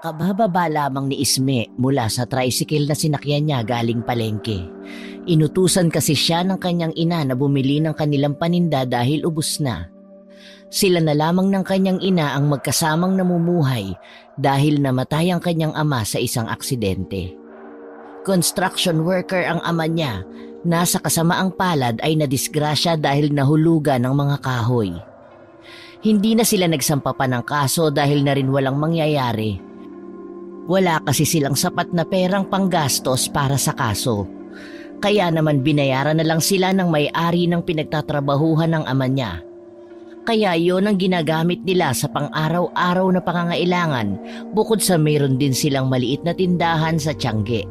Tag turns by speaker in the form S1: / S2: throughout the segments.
S1: Kabababa lamang ni Isme mula sa tricycle na sinakyan niya galing palengke. Inutusan kasi siya ng kanyang ina na bumili ng kanilang paninda dahil ubos na. Sila na lamang ng kanyang ina ang magkasamang namumuhay dahil namatay ang kanyang ama sa isang aksidente. Construction worker ang ama niya, nasa kasamaang palad ay nadisgrasya dahil nahulugan ng mga kahoy. Hindi na sila nagsampa pa ng kaso dahil na rin walang mangyayari. Wala kasi silang sapat na perang panggastos para sa kaso. Kaya naman binayaran na lang sila ng may-ari ng pinagtatrabahuhan ng ama niya. Kaya yon ang ginagamit nila sa pang-araw-araw na pangangailangan bukod sa mayroon din silang maliit na tindahan sa Tiangge.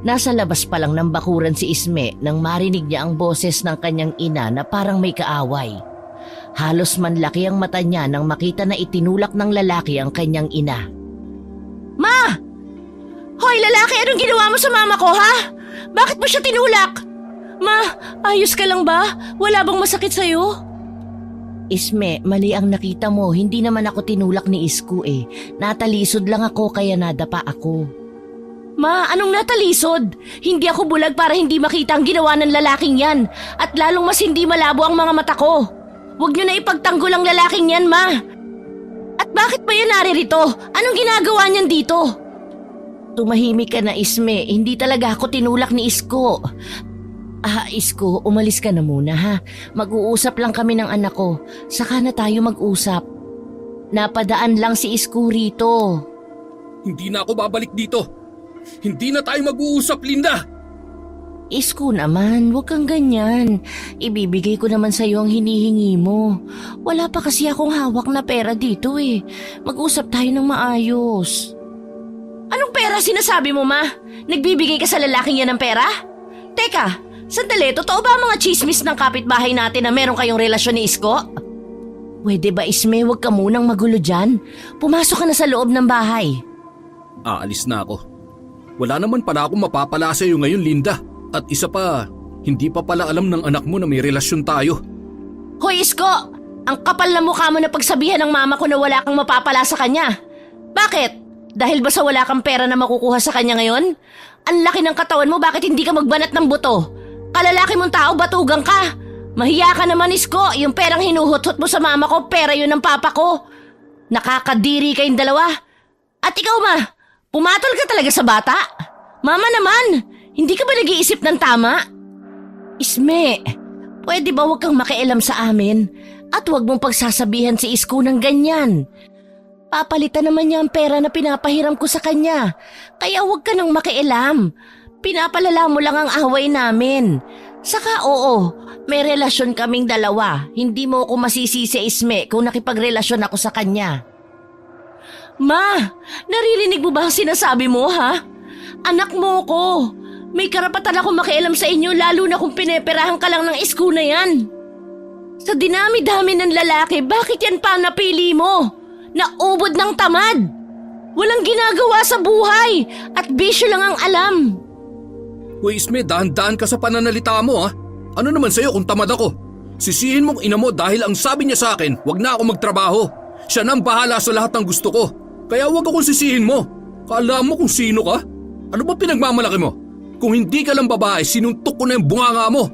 S1: Nasa labas pa lang ng bakuran si Isme nang marinig niya ang boses ng kanyang ina na parang may kaaway. Halos manlaki ang mata niya nang makita na itinulak ng lalaki ang kanyang ina. Ma! Hoy lalaki, anong ginawa mo sa mama ko ha? Bakit mo siya tinulak? Ma, ayos ka lang ba? Wala bang masakit sa'yo? Isme, mali ang nakita mo. Hindi naman ako tinulak ni Isko eh. Natalisod lang ako kaya nadapa ako. Ma, anong natalisod? Hindi ako bulag para hindi makita ang ginawa ng lalaking yan. At lalong mas hindi malabo ang mga mata ko. Huwag niyo na ipagtanggol ang lalaking yan, ma. At bakit ba yan naririto? Anong ginagawa niyan dito? Tumahimik ka na, Isme. Hindi talaga ako tinulak ni Isko. Isko, umalis ka na muna ha. Mag-uusap lang kami ng anak ko. Saka na tayo mag-usap. Napadaan lang si Isko rito.
S2: Hindi na ako babalik dito. Hindi na tayo mag-uusap, Linda.
S1: Isko naman, huwag kang ganyan. Ibibigay ko naman sa'yo ang hinihingi mo. Wala pa kasi akong hawak na pera dito eh. Mag-usap tayo ng maayos. Anong pera sinasabi mo, ma? Nagbibigay ka sa lalaking yan ng pera? Teka, sandali, totoo ba ang mga chismis ng kapitbahay natin na meron kayong relasyon ni Isko? Pwede ba, Isme, huwag ka munang magulo dyan? Pumasok ka na sa loob ng bahay.
S2: Aalis na ako. Wala naman pala akong mapapala sa iyo ngayon, Linda. At isa pa, hindi pa pala alam ng anak mo na may relasyon tayo.
S1: Hoy Isko! Ang kapal na mukha mo na pagsabihan ng mama ko na wala kang mapapala sa kanya. Bakit? Dahil ba sa wala kang pera na makukuha sa kanya ngayon? Ang laki ng katawan mo, bakit hindi ka magbanat ng buto? Kalalaki mong tao, batugang ka. Mahiya ka naman, Isko. Yung perang hinuhot-hot mo sa mama ko, pera yun ng papa ko. Nakakadiri kayong dalawa. At ikaw ma, pumatol ka talaga sa bata. Mama naman, hindi ka ba nag-iisip ng tama? Isme, pwede ba huwag kang makialam sa amin? At huwag mong pagsasabihan si Isko ng ganyan. Papalitan naman niya ang pera na pinapahiram ko sa kanya. Kaya huwag ka nang makialam. Pinapalala mo lang ang away namin. Saka oo, may relasyon kaming dalawa. Hindi mo ako masisisi, Isme, kung nakipagrelasyon ako sa kanya. Ma, naririnig mo ba ang sinasabi mo, ha? Anak mo ko. May karapatan ako makialam sa inyo lalo na kung pineperahan ka lang ng Isko na yan. Sa dinami-dami ng lalaki, bakit yan pa napili mo? Naubod ng tamad. Walang ginagawa sa buhay at bisyo lang ang alam.
S2: Uy Isme, dahan-dahan ka sa pananalita mo ha. Ano naman sa'yo kung tamad ako? Sisihin mong ina mo dahil ang sabi niya sa akin, wag na ako magtrabaho. Siya na ang bahala sa lahat ng gusto ko. Kaya wag akong sisihin mo. Kala mo kung sino ka? Ano ba pinagmamalaki mo? Kung hindi ka lang babae, sinuntok ko na yung bunganga mo.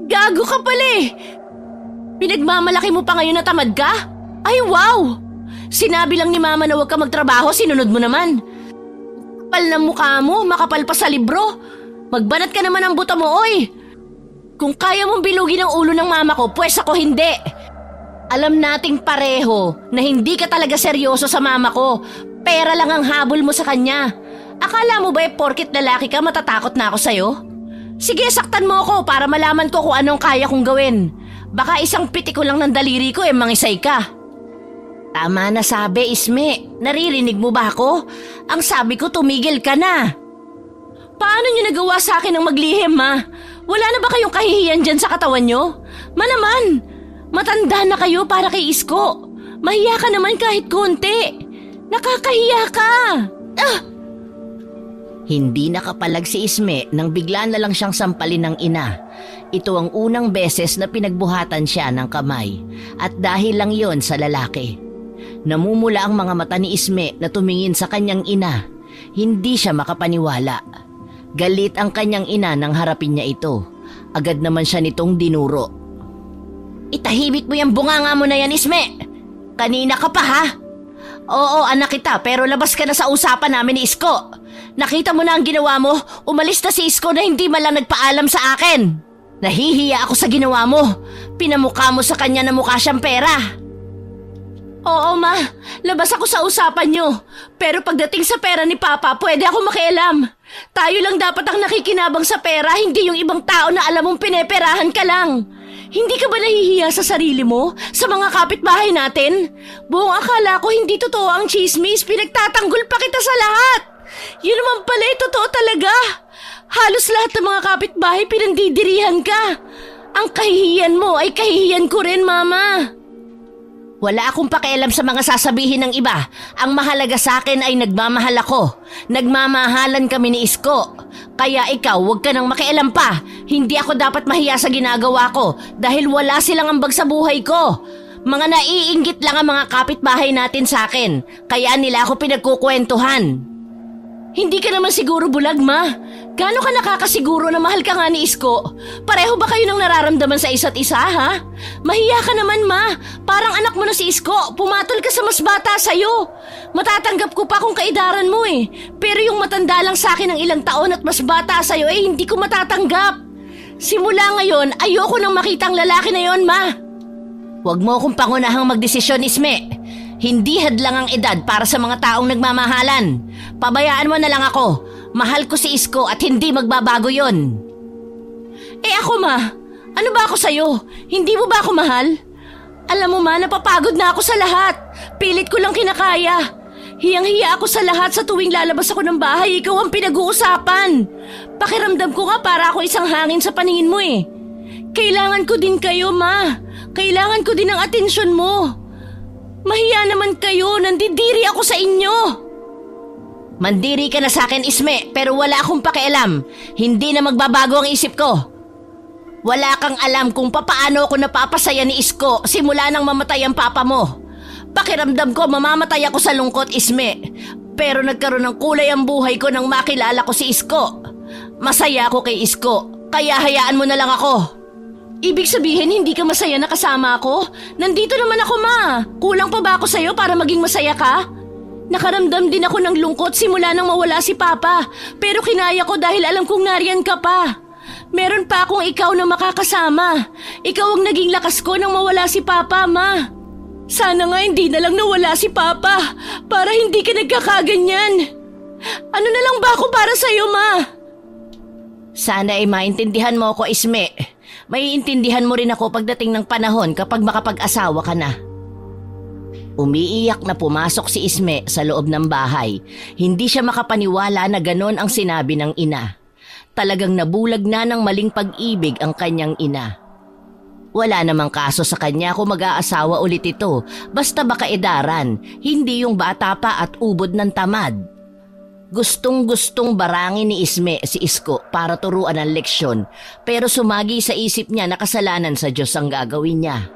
S1: Gago ka pala eh. Pinagmamalaki mo pa ngayon na tamad ka? Ay wow! Sinabi lang ni mama na huwag ka magtrabaho, sinunod mo naman. Kapal na mukha mo, makapal pa sa libro. Magbanat ka naman ang buto mo, oy. Kung kaya mong bilugin ang ulo ng mama ko, pwes ako hindi. Alam nating pareho na hindi ka talaga seryoso sa mama ko. Pera lang ang habol mo sa kanya. Akala mo ba porkit lalaki ka matatakot na ako sa'yo? Sige, saktan mo ako para malaman ko kung anong kaya kong gawin. Baka isang piti ko lang ng daliri ko mangisay ka. Tama na sabi, Isme. Naririnig mo ba ako? Ang sabi ko, tumigil ka na. Paano niyo nagawa sa akin ang maglihim, ma? Wala na ba kayong kahihiyan dyan sa katawan niyo? Naman, matanda na kayo para kay Isko. Mahiya ka naman kahit konti. Nakakahiya ka. Hindi nakapalag si Isme nang bigla na lang siyang sampalin ng ina. Ito ang unang beses na pinagbuhatan siya ng kamay. At dahil lang yon sa lalaki. Namumula ang mga mata ni Isme na tumingin sa kanyang ina. Hindi siya makapaniwala. Galit ang kanyang ina nang harapin niya ito. Agad naman siya nitong dinuro. Itahimik mo yung bunganga mo na yan, Isme! Kanina ka pa, ha? Oo, anak kita, pero labas ka na sa usapan namin ni Isko. Nakita mo na ang ginawa mo? Umalis na si Isko na hindi man lang nagpaalam sa akin. Nahihiya ako sa ginawa mo. Pinamukha mo sa kanya na mukha siyang pera. Oo, ma. Labas ako sa usapan nyo. Pero pagdating sa pera ni Papa, pwede ako makialam. Tayo lang dapat ang nakikinabang sa pera, hindi yung ibang tao na alam mong pineperahan ka lang. Hindi ka ba nahihiya sa sarili mo? Sa mga kapitbahay natin? Buong akala ko hindi totoo ang chismis, pinagtatanggol pa kita sa lahat. Yun naman pala, totoo talaga. Halos lahat ng mga kapitbahay pinandidirihan ka. Ang kahihiyan mo ay kahihiyan ko rin, Mama. Wala akong pakialam sa mga sasabihin ng iba. Ang mahalaga sa akin ay nagmamahal ako. Nagmamahalan kami ni Isko. Kaya ikaw, huwag ka nang makialam pa. Hindi ako dapat mahiya sa ginagawa ko dahil wala silang ambag sa buhay ko. Mga naiinggit lang ang mga kapitbahay natin sa akin. Kaya nila ako pinagkukwentuhan. Hindi ka naman siguro bulag, Ma. Gaano ka nakakasiguro na mahal ka nga ni Isko? Pareho ba kayo nang nararamdaman sa isa't isa, ha? Mahiya ka naman, Ma. Parang anak mo na si Isko. Pumatol ka sa mas bata sa'yo. Matatanggap ko pa kung kaidaran mo eh. Pero yung matanda lang sa akin ng ilang taon at mas bata sa'yo eh, hindi ko matatanggap. Simula ngayon, ayoko nang makita ang lalaki na yon, Ma. Huwag mo akong pangunahang magdesisyon, Isme. Hindi hadlang ang edad para sa mga taong nagmamahalan. Pabayaan mo na lang ako. Mahal ko si Isko at hindi magbabago yon. Eh ako, Ma, ano ba ako sa'yo? Hindi mo ba ako mahal? Alam mo, Ma, napapagod na ako sa lahat. Pilit ko lang kinakaya. Hiyang-hiya ako sa lahat sa tuwing lalabas ako ng bahay. Ikaw ang pinag-uusapan. Pakiramdam ko nga para ako isang hangin sa paningin mo eh. Kailangan ko din kayo, Ma. Kailangan ko din ang atensyon mo. Mahiya naman kayo, nandidiri ako sa inyo. Mandiri ka na sa akin, Isme, pero wala akong pakialam. Hindi na magbabago ang isip ko. Wala kang alam kung papaano ako napapasaya ni Isko simula nang mamatay ang papa mo. Pakiramdam ko mamamatay ako sa lungkot, Isme. Pero nagkaroon ng kulay ang buhay ko nang makilala ko si Isko. Masaya ako kay Isko, kaya hayaan mo na lang ako. Ibig sabihin, hindi ka masaya na kasama ako? Nandito naman ako, Ma. Kulang pa ba ako sa'yo para maging masaya ka? Nakaramdam din ako ng lungkot simula nang mawala si Papa. Pero kinaya ko dahil alam kong nariyan ka pa. Meron pa akong ikaw na makakasama. Ikaw ang naging lakas ko nang mawala si Papa, Ma. Sana nga hindi na lang nawala si Papa para hindi ka nagkakaganyan. Ano na lang ba ako para sa'yo, Ma? Sana ay maintindihan mo ako, Isme. Maiintindihan mo rin ako pagdating ng panahon kapag makapag-asawa ka na. Umiiyak na pumasok si Isme sa loob ng bahay. Hindi siya makapaniwala na ganon ang sinabi ng ina. Talagang nabulag na ng maling pag-ibig ang kanyang ina. Wala namang kaso sa kanya kung mag-aasawa ulit ito, basta baka edaran, hindi yung bata pa at ubod ng tamad. Gustong-gustong barangin ni Isme si Isko para turuan ng leksyon, pero sumagi sa isip niya na kasalanan sa Diyos ang gagawin niya.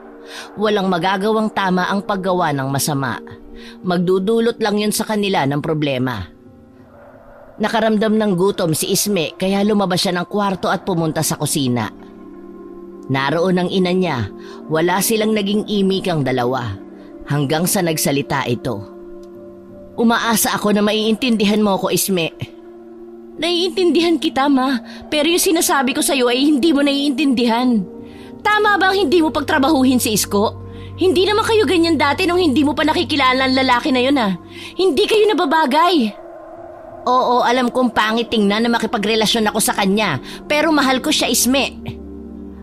S1: Walang magagawang tama ang paggawa ng masama. Magdudulot lang yun sa kanila ng problema. Nakaramdam ng gutom si Isme kaya lumabas siya ng kwarto at pumunta sa kusina. Naroon ang ina niya, wala silang naging imik ang dalawa, hanggang sa nagsalita ito. Umaasa ako na maiintindihan mo ko, Isme. Naiintindihan kita, Ma, pero yung sinasabi ko sa'yo ay hindi mo naiintindihan. Tama bang hindi mo pagtrabahuhin si Isko? Hindi naman kayo ganyan dati nung hindi mo pa nakikilala ang lalaki na yun, ha? Hindi kayo nababagay. Oo, alam kong pangit tingnan na makipagrelasyon ako sa kanya, pero mahal ko siya, Isme.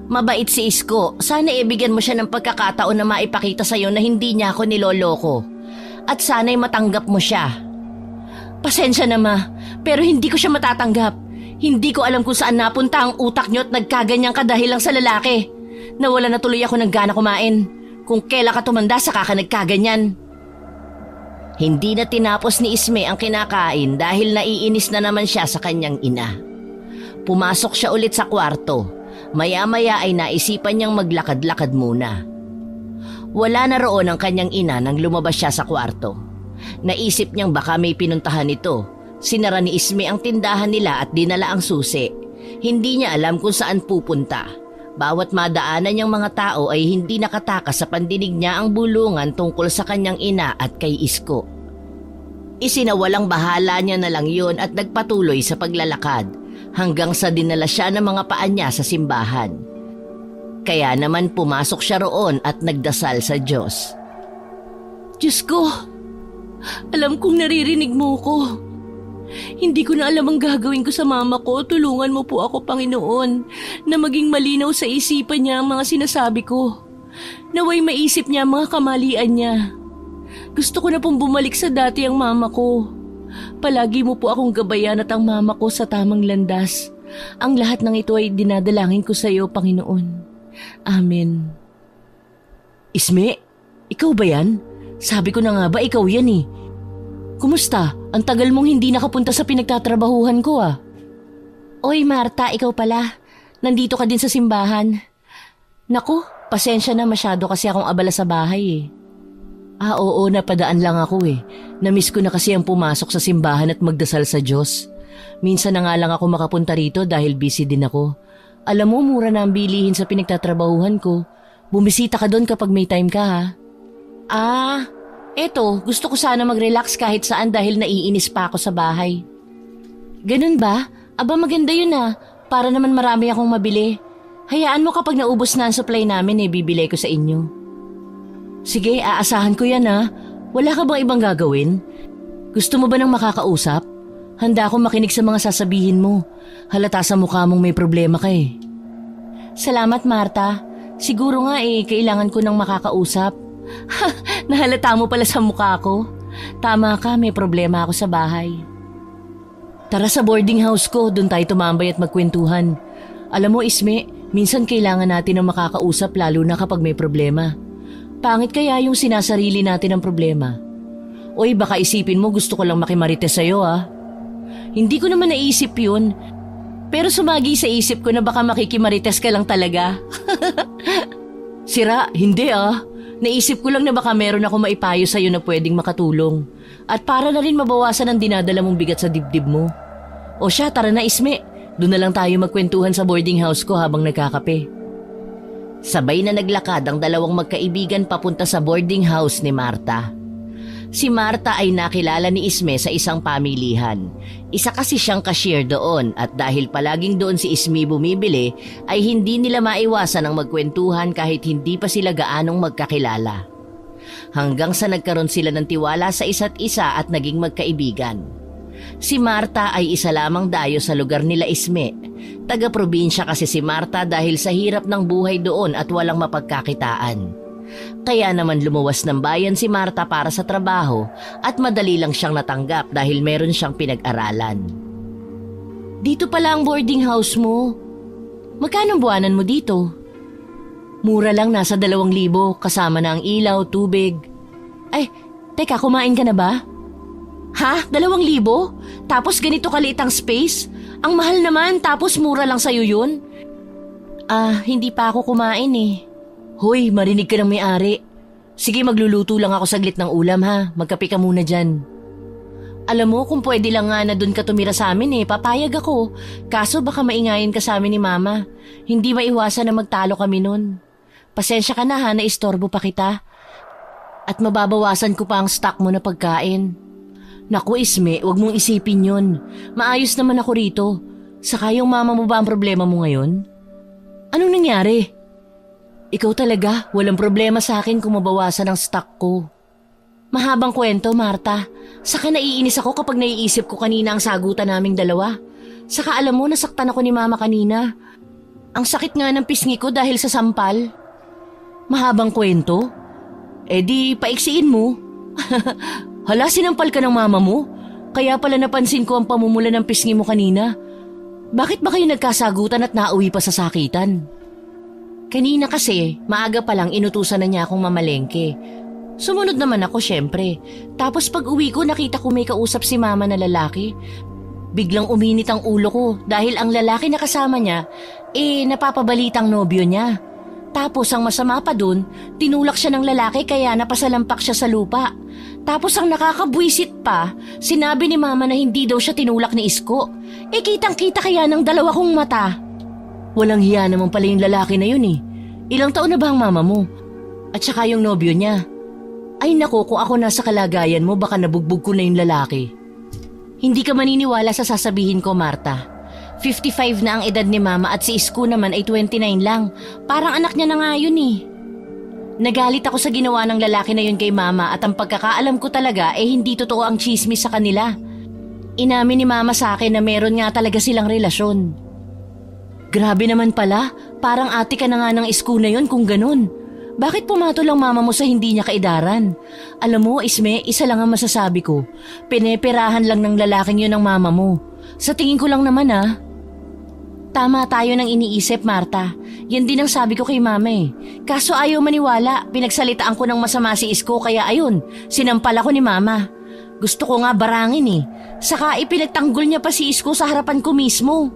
S1: Mabait si Isko, sana ibigyan mo siya ng pagkakataon na maipakita sa'yo na hindi niya ako niloloko. At sana'y matanggap mo siya. Pasensya na, Ma, pero hindi ko siya matatanggap. Hindi ko alam kung saan napunta ang utak niyo at nagkaganyan ka dahil lang sa lalaki. Nawala na tuloy ako ng gana kumain. Kung kailan ka tumanda saka ka nagkaganyan. Hindi na tinapos ni Isme ang kinakain dahil naiinis na naman siya sa kanyang ina. Pumasok siya ulit sa kwarto. Maya-maya ay naisipan niyang maglakad-lakad muna. Wala na roon ang kanyang ina nang lumabas siya sa kwarto. Naisip niyang baka may pinuntahan ito. Sinara ni Isme ang tindahan nila at dinala ang susi. Hindi niya alam kung saan pupunta. Bawat madaanan niyang mga tao ay hindi nakatakas sa pandinig niya ang bulungan tungkol sa kanyang ina at kay Isko. Isinawalang bahala niya na lang yun at nagpatuloy sa paglalakad hanggang sa dinala siya ng mga paa niya sa simbahan. Kaya naman pumasok siya roon at nagdasal sa Diyos. Diyos ko, alam kong naririnig mo ko. Hindi ko na alam ang gagawin ko sa mama ko. Tulungan mo po ako, Panginoon, na maging malinaw sa isipan niya ang mga sinasabi ko. Naway maisip niya ang mga kamalian niya. Gusto ko na pong bumalik sa dati ang mama ko. Palagi mo po akong gabayan at ang mama ko sa tamang landas. Ang lahat ng ito ay dinadalangin ko sa iyo, Panginoon. Amen. Isme, ikaw ba yan? Sabi ko na nga ba ikaw yan eh. Kumusta? Ang tagal mong hindi nakapunta sa pinagtatrabahuhan ko ah. Oy Marta, ikaw pala. Nandito ka din sa simbahan. Naku, pasensya na masyado kasi akong abala sa bahay eh. Oo, napadaan lang ako eh. Namiss ko na kasi ang pumasok sa simbahan at magdasal sa Diyos. Minsan na nga lang ako makapunta rito dahil busy din ako. Alam mo, mura na ang bilihin sa pinagtatrabahuhan ko. Bumisita ka doon kapag may time ka ha. Eto, gusto ko sana mag-relax kahit saan dahil naiinis pa ako sa bahay. Ganun ba? Aba maganda yun ah, para naman marami akong mabili. Hayaan mo kapag naubos na ang supply namin bibili ko sa inyo. Sige, aasahan ko yan ah. Wala ka bang ibang gagawin? Gusto mo ba nang makakausap? Handa akong makinig sa mga sasabihin mo. Halata sa mukha mong may problema ka eh. Salamat Marta. Siguro nga kailangan ko nang makakausap. Nahalata mo pala sa mukha ko. Tama ka, may problema ako sa bahay. Tara sa boarding house ko, doon tayo tumambay at magkwentuhan. Alam mo Isme, minsan kailangan natin ng makakausap lalo na kapag may problema. Pangit kaya yung sinasarili natin ang problema. Oy, baka isipin mo gusto ko lang makimarites sa'yo ah. Hindi ko naman naisip yun. Pero sumagi sa isip ko na baka makikimarites ka lang talaga. Sira, hindi ah. Naisip ko lang na baka meron ako maipayo sa'yo na pwedeng makatulong. At para na rin mabawasan ang dinadala mong bigat sa dibdib mo. O siya, tara na Isme. Doon na lang tayo magkwentuhan sa boarding house ko habang nagkakape. Sabay na naglakad ang dalawang magkaibigan papunta sa boarding house ni Marta. Si Marta ay nakilala ni Isme sa isang pamilihan. Isa kasi siyang cashier doon at dahil palaging doon si Isme bumibili ay hindi nila maiwasan ang magkwentuhan kahit hindi pa sila gaanong magkakilala. Hanggang sa nagkaroon sila ng tiwala sa isa't isa at naging magkaibigan. Si Marta ay isa lamang dayo sa lugar nila Isme. Taga-probinsya kasi si Marta dahil sa hirap ng buhay doon at walang mapagkakitaan. Kaya naman lumuwas ng bayan si Marta para sa trabaho at madali lang siyang natanggap dahil meron siyang pinag-aralan. Dito pala ang boarding house mo. Magkano buwanan mo dito? Mura lang, nasa 2,000 kasama na ang ilaw, tubig. Ay, teka, kumain ka na ba? Ha? 2,000? Tapos ganito kaliit ang space? Ang mahal naman, tapos mura lang sa'yo yun? Hindi pa ako kumain eh. Hoy, marinig ka ng may-ari. Sige, magluluto lang ako saglit ng ulam ha. Magkape ka muna dyan. Alam mo, kung pwede lang nga na doon ka tumira sa amin papayag ako. Kaso baka maingayin ka sa amin ni Mama. Hindi maiwasan na magtalo kami nun. Pasensya ka na ha, naistorbo pa kita. At mababawasan ko pa ang stock mo na pagkain. Naku Isme, wag mong isipin yun. Maayos naman ako rito. Saka yung mama mo ba ang problema mo ngayon? Anong nangyari? Ikaw talaga, walang problema sa akin kung mabawasan ang stock ko. Mahabang kwento, Marta. Saka naiinis ako kapag naiisip ko kanina ang sagutan naming dalawa. Saka alam mo, nasaktan ako ni Mama kanina. Ang sakit nga ng pisngi ko dahil sa sampal. Mahabang kwento? Di, paiksiin mo. Hala, sinampal ka ng mama mo? Kaya pala napansin ko ang pamumula ng pisngi mo kanina. Bakit ba kayo nagkasagutan at nauwi pa sa sakitan? Kanina kasi, maaga pa lang inutusan na niya akong mamalengke. Sumunod naman ako syempre. Tapos pag uwi ko nakita ko may kausap si mama na lalaki. Biglang uminit ang ulo ko dahil ang lalaki na kasama niya, napapabalitang nobyo niya. Tapos ang masama pa dun, tinulak siya ng lalaki kaya napasalampak siya sa lupa. Tapos ang nakakabwisit pa, sinabi ni Mama na hindi daw siya tinulak ni Isko. Kitang-kita kaya ng dalawa kong mata. Walang hiya naman pala yung lalaki na yun eh. Ilang taon na ba ang mama mo? At saka yung nobyo niya. Ay nako, kung ako nasa kalagayan mo baka nabugbog ko na yung lalaki. Hindi ka maniniwala sa sasabihin ko, Marta. 55 na ang edad ni Mama at si Isko naman ay 29 lang. Parang anak niya na nga yun eh. Nagalit ako sa ginawa ng lalaki na yun kay Mama at ang pagkakaalam ko talaga hindi totoo ang chismis sa kanila. Inamin ni Mama sa akin na meron nga talaga silang relasyon. Grabe naman pala, parang ate ka na nga ng Isko na yun kung ganun. Bakit pumato lang Mama mo sa hindi niya kaidaran? Alam mo, Isme, isa lang ang masasabi ko. Pineperahan lang ng lalaking yun ng Mama mo. Sa tingin ko lang naman Tama tayo ng iniisip, Marta. Yan din ang sabi ko kay Mama eh. Kaso ayaw maniwala, pinagsalitaan ko ng masama si Isko kaya ayun, sinampal ako ni Mama. Gusto ko nga barangin eh. Saka ipinagtanggol niya pa si Isko sa harapan ko mismo.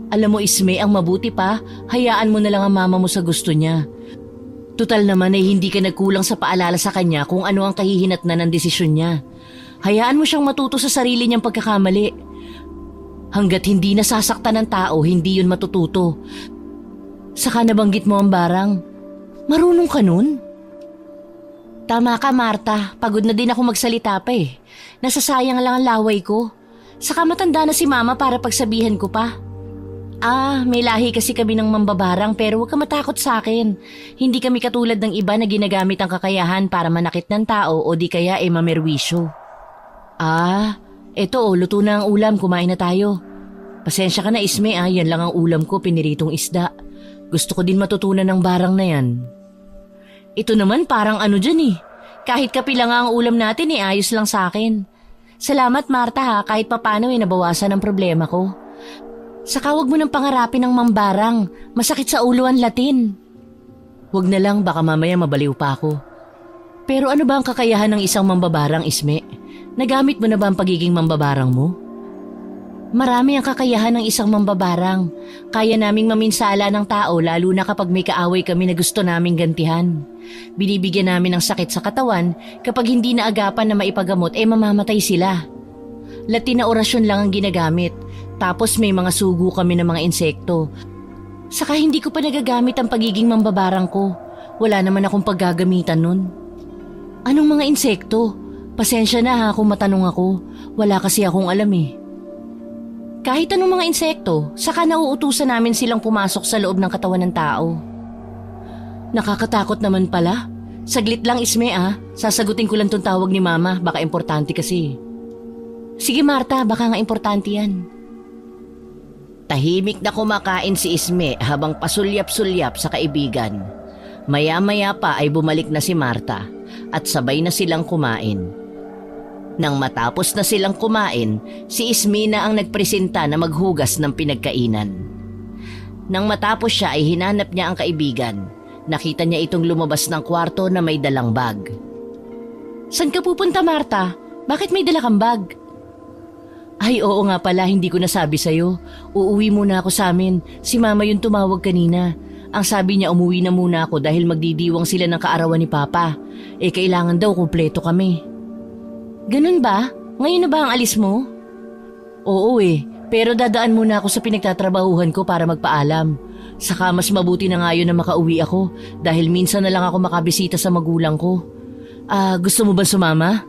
S1: Alam mo Isme, ang mabuti pa, hayaan mo na lang ang Mama mo sa gusto niya. Tutal naman ay hindi ka nagkulang sa paalala sa kanya kung ano ang kahihinatnan ng desisyon niya. Hayaan mo siyang matuto sa sarili niyang pagkakamali. Hanggat hindi nasasaktan ng tao, hindi yun matututo. Saka nabanggit mo ang barang. Marunong ka nun? Tama ka, Marta. Pagod na din ako magsalita pa eh. Nasasayang lang ang laway ko. Saka matanda na si Mama para pagsabihan ko pa. May lahi kasi kami ng mambabarang pero huwag ka matakot sa akin. Hindi kami katulad ng iba na ginagamit ang kakayahan para manakit ng tao o di kaya mamerwisyo. Eto luto na ang ulam, kumain na tayo. Pasensya ka na Isme yan lang ang ulam ko, piniritong isda. Gusto ko din matutunan ng barang na yan. Ito naman parang ano dyan eh. Kahit kape lang ang ulam natin ayos lang sa akin. Salamat Marta kahit papano nabawasan ang problema ko. Saka wag mo nang pangarapin ng mambarang, masakit sa ulo ang Latin. Wag na lang, baka mamaya mabaliw pa ako. Pero ano ba ang kakayahan ng isang mambabarang, Isme? Nagamit mo na ba ang pagiging mambabarang mo? Marami ang kakayahan ng isang mambabarang. Kaya naming maminsala ng tao lalo na kapag may kaaway kami na gusto naming gantihan. Binibigyan namin ng sakit sa katawan kapag hindi na agapan na maipagamot mamamatay sila. Latin na orasyon lang ang ginagamit. Tapos may mga sugo kami ng mga insekto. Saka hindi ko pa nagagamit ang pagiging mambabarang ko. Wala naman akong paggagamitan nun. Anong mga insekto? Pasensya na kung matanong ako. Wala kasi akong alam eh. Kahit anong mga insekto, saka nauutusan namin silang pumasok sa loob ng katawan ng tao. Nakakatakot naman pala. Saglit lang Isme Sasagutin ko lang tong tawag ni Mama, baka importante kasi. Sige Marta, baka nga importante yan. Tahimik na kumakain si Isme habang pasulyap-sulyap sa kaibigan. Maya-maya pa ay bumalik na si Marta at sabay na silang kumain. Nang matapos na silang kumain, si Isme na ang nagpresenta na maghugas ng pinagkainan. Nang matapos siya ay hinanap niya ang kaibigan. Nakita niya itong lumabas ng kwarto na may dalang bag. Saan ka pupunta Marta? Bakit may dala kang bag? Ay oo nga pala, hindi ko nasabi sa'yo. Uuwi muna ako sa amin. Si Mama yung tumawag kanina. Ang sabi niya umuwi na muna ako dahil magdidiwang sila ng kaarawan ni Papa. Kailangan daw kumpleto kami. Ganun ba? Ngayon na ba ang alis mo? Oo pero dadaan muna ako sa pinagtatrabahuhan ko para magpaalam. Saka mas mabuti na nga yun na makauwi ako dahil minsan na lang ako makabisita sa magulang ko. Gusto mo ba sumama?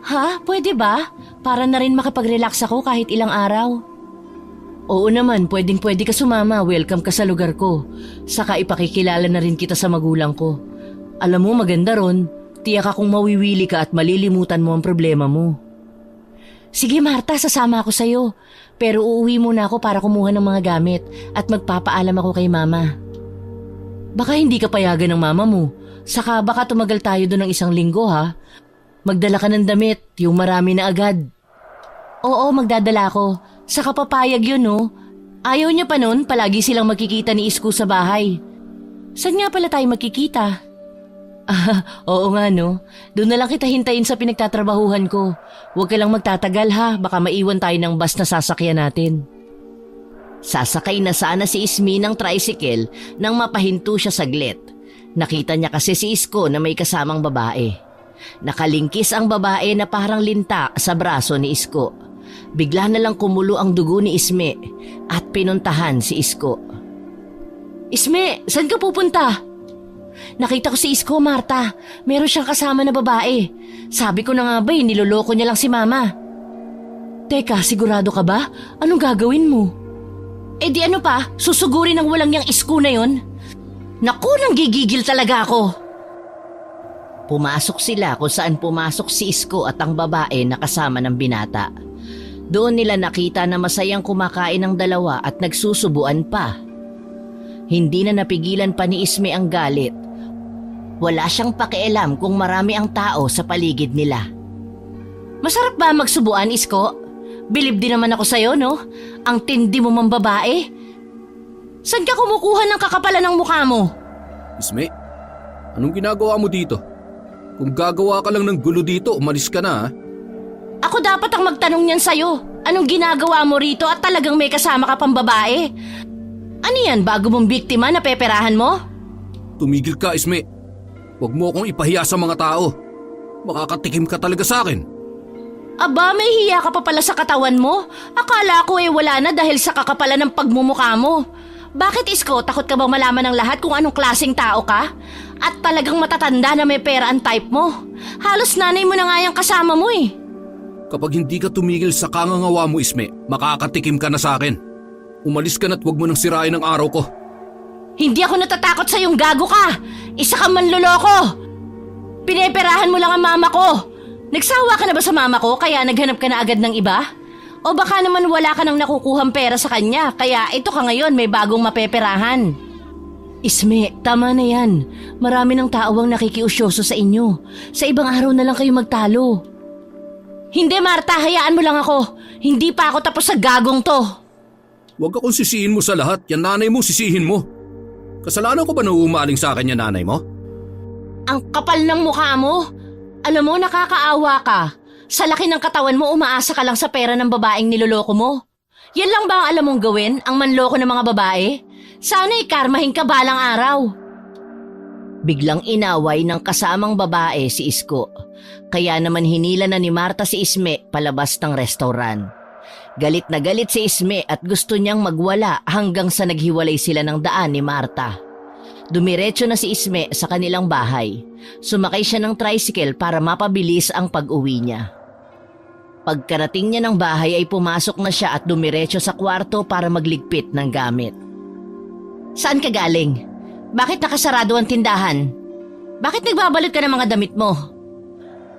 S1: Ha? Pwede ba? Para na rin makapag-relax ako kahit ilang araw. Oo naman, pwedeng-pwede ka sumama. Welcome ka sa lugar ko. Saka ipakikilala na rin kita sa magulang ko. Alam mo, maganda ron. Tiyak akong mawiwili ka at malilimutan mo ang problema mo. Sige Marta, sasama ako sa'yo. Pero uuwi muna ako para kumuha ng mga gamit at magpapaalam ako kay Mama. Baka hindi ka payagan ng Mama mo. Saka baka tumagal tayo doon ng 1 linggo ha. Magdala ka ng damit, yung marami na agad. Oo, magdadala ako. Saka papayag yun no. Ayaw niya pa nun, palagi silang magkikita ni Isko sa bahay. Saan nga pala tayo magkikita? Oo nga no. Doon na lang kita hintayin sa pinagtatrabahuhan ko. Huwag ka lang magtatagal ha, baka maiwan tayo ng bus na sasakyan natin. Sasakay na sana si Ismi ng tricycle nang mapahinto siya saglit. Nakita niya kasi si Isko na may kasamang babae. Nakalingkis ang babae na parang linta sa braso ni Isko. Bigla na lang kumulo ang dugo ni Isme at pinuntahan si Isko. Isme, saan ka pupunta? Nakita ko si Isko, Marta. Meron siyang kasama na babae. Sabi ko na nga ba, niloloko niya lang si Mama. Teka, sigurado ka ba? Anong gagawin mo? Eh di ano pa, susugurin ng walang niyang Isko na yon? Naku, nang gigigil talaga ako. Pumasok sila kung saan pumasok si Isko at ang babae na kasama ng binata. Doon nila nakita na masayang kumakain ng dalawa at nagsusubuan pa. Hindi na napigilan pa ni Isme ang galit. Wala siyang pakialam kung marami ang tao sa paligid nila. Masarap ba magsubuan, Isko? Bilib din naman ako sa'yo, no? Ang tindi mo mang babae. Saan ka kumukuha ng kakapalan ng mukha mo?
S2: Isme, anong ginagawa mo dito? Kung gagawa ka lang ng gulo dito, umalis ka na ha?
S1: Ako dapat ang magtanong niyan sa'yo. Anong ginagawa mo rito at talagang may kasama ka pang babae? Ano yan, bago mong biktima na peperahan mo?
S2: Tumigil ka, Isme. Huwag mo akong ipahiya sa mga tao. Makakatikim ka talaga sa akin.
S1: Aba, may hiya ka pa pala sa katawan mo. Akala ko wala na dahil sa kakapalan ng pagmumukha mo. Bakit, Isko? Takot ka bang malaman ng lahat kung anong klaseng tao ka? At talagang matatanda na may pera ang type mo. Halos nanay mo na nga yung kasama mo eh.
S2: Kapag hindi ka tumigil sa kangangawa mo, Isme, makakatikim ka na sa akin. Umalis ka na't huwag mo nang sirain ang araw ko.
S1: Hindi ako natatakot sa yung gago ka. Isa kang manloloko. Pineperahan mo lang ang mama ko. Nagsawa ka na ba sa mama ko kaya naghanap ka na agad ng iba? O baka naman wala ka nang nakukuhang pera sa kanya kaya ito ka ngayon may bagong mapeperahan? Isme, tama na yan. Marami ng tao ang nakikiusyoso sa inyo. Sa ibang araw na lang kayo magtalo. Hindi, Marta, hayaan mo lang ako. Hindi pa ako tapos sa gagong to.
S2: Huwag akong sisihin mo sa lahat. Yan nanay mo, sisihin mo. Kasalanan ko ba na umaling sa akin yan nanay mo?
S1: Ang kapal ng mukha mo. Alam mo, nakakaawa ka. Sa laki ng katawan mo, umaasa ka lang sa pera ng babaeng niloloko mo. Yan lang ba ang alam mong gawin, ang manloko ng mga babae? Sana'y karmahin ka balang araw. Biglang inaway ng kasamang babae si Isko. Kaya naman hinila na ni Marta si Isme palabas ng restaurant. Galit na galit si Isme at gusto niyang magwala hanggang sa naghiwalay sila ng daan ni Marta. Dumiretso na si Isme sa kanilang bahay. Sumakay siya ng tricycle para mapabilis ang pag-uwi niya. Pagkarating niya ng bahay ay pumasok na siya at dumiretso sa kwarto para magligpit ng gamit. Saan ka galing? Bakit nakasarado ang tindahan? Bakit nagbabalot ka ng mga damit mo?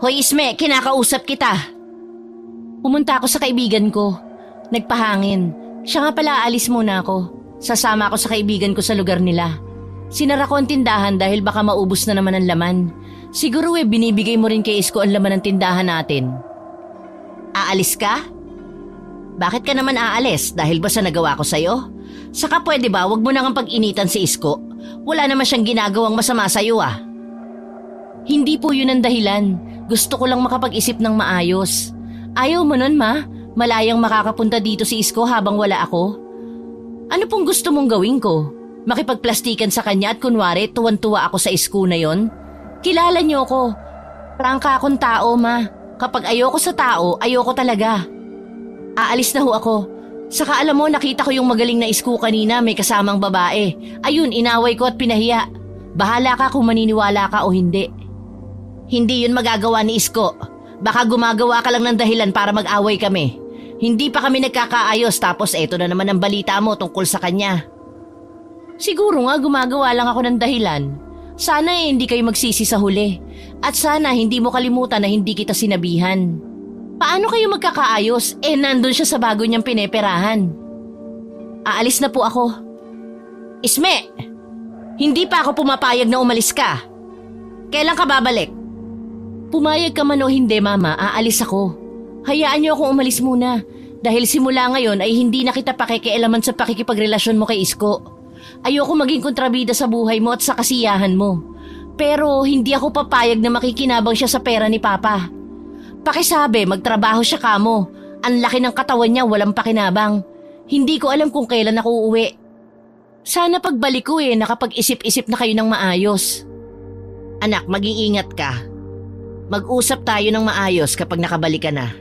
S1: Hoy Isme, kinakausap kita. Pumunta ako sa kaibigan ko. Nagpahangin. Siya nga pala, aalis muna ako. Sasama ako sa kaibigan ko sa lugar nila. Sinara ko ang tindahan dahil baka maubos na naman ang laman. Siguro binibigay mo rin kay Isko ang laman ng tindahan natin. Aalis ka? Bakit ka naman aalis? Dahil ba sa nagawa ko sa'yo? Saka pwede ba wag mo nang pag-initan si Isko? Wala naman siyang ginagawang masama sa'yo ah. Hindi po yun ang dahilan. Gusto ko lang makapag-isip ng maayos. Ayaw mo nun, ma? Malayang makakapunta dito si Isko habang wala ako? Ano pong gusto mong gawin ko? Makipagplastikan sa kanya at kunwari tuwan-tuwa ako sa Isko na yon? Kilala niyo ko. Prangka akong tao, ma. Kapag ayoko sa tao, ayoko talaga. Aalis na ho ako. Saka alam mo, nakita ko yung magaling na Isko kanina, may kasamang babae. Ayun, inaway ko at pinahiya. Bahala ka kung maniniwala ka o hindi. Hindi yun magagawa ni Isko. Baka gumagawa ka lang ng dahilan para mag-away kami. Hindi pa kami nagkakaayos tapos eto na naman ang balita mo tungkol sa kanya. Siguro nga gumagawa lang ako ng dahilan. Sana hindi kayo magsisi sa huli. At sana hindi mo kalimutan na hindi kita sinabihan. Paano kayo magkakaayos? Nandun siya sa bago niyang pineperahan. Aalis na po ako. Isme! Hindi pa ako pumapayag na umalis ka. Kailan ka babalik? Pumayag ka man o hindi, mama, aalis ako. Hayaan niyo akong umalis muna. Dahil simula ngayon ay hindi na kita pakikialaman sa pakikipagrelasyon mo kay Isko. Ayoko maging kontrabida sa buhay mo at sa kasiyahan mo. Pero hindi ako papayag na makikinabang siya sa pera ni Papa. Pakisabi, magtrabaho siya kamo. Ang laki ng katawan niya, walang pakinabang. Hindi ko alam kung kailan ako uuwi. Sana pagbalik ko nakapag-isip-isip na kayo ng maayos. Anak, mag-iingat ka. Mag-usap tayo ng maayos kapag nakabalik ka na.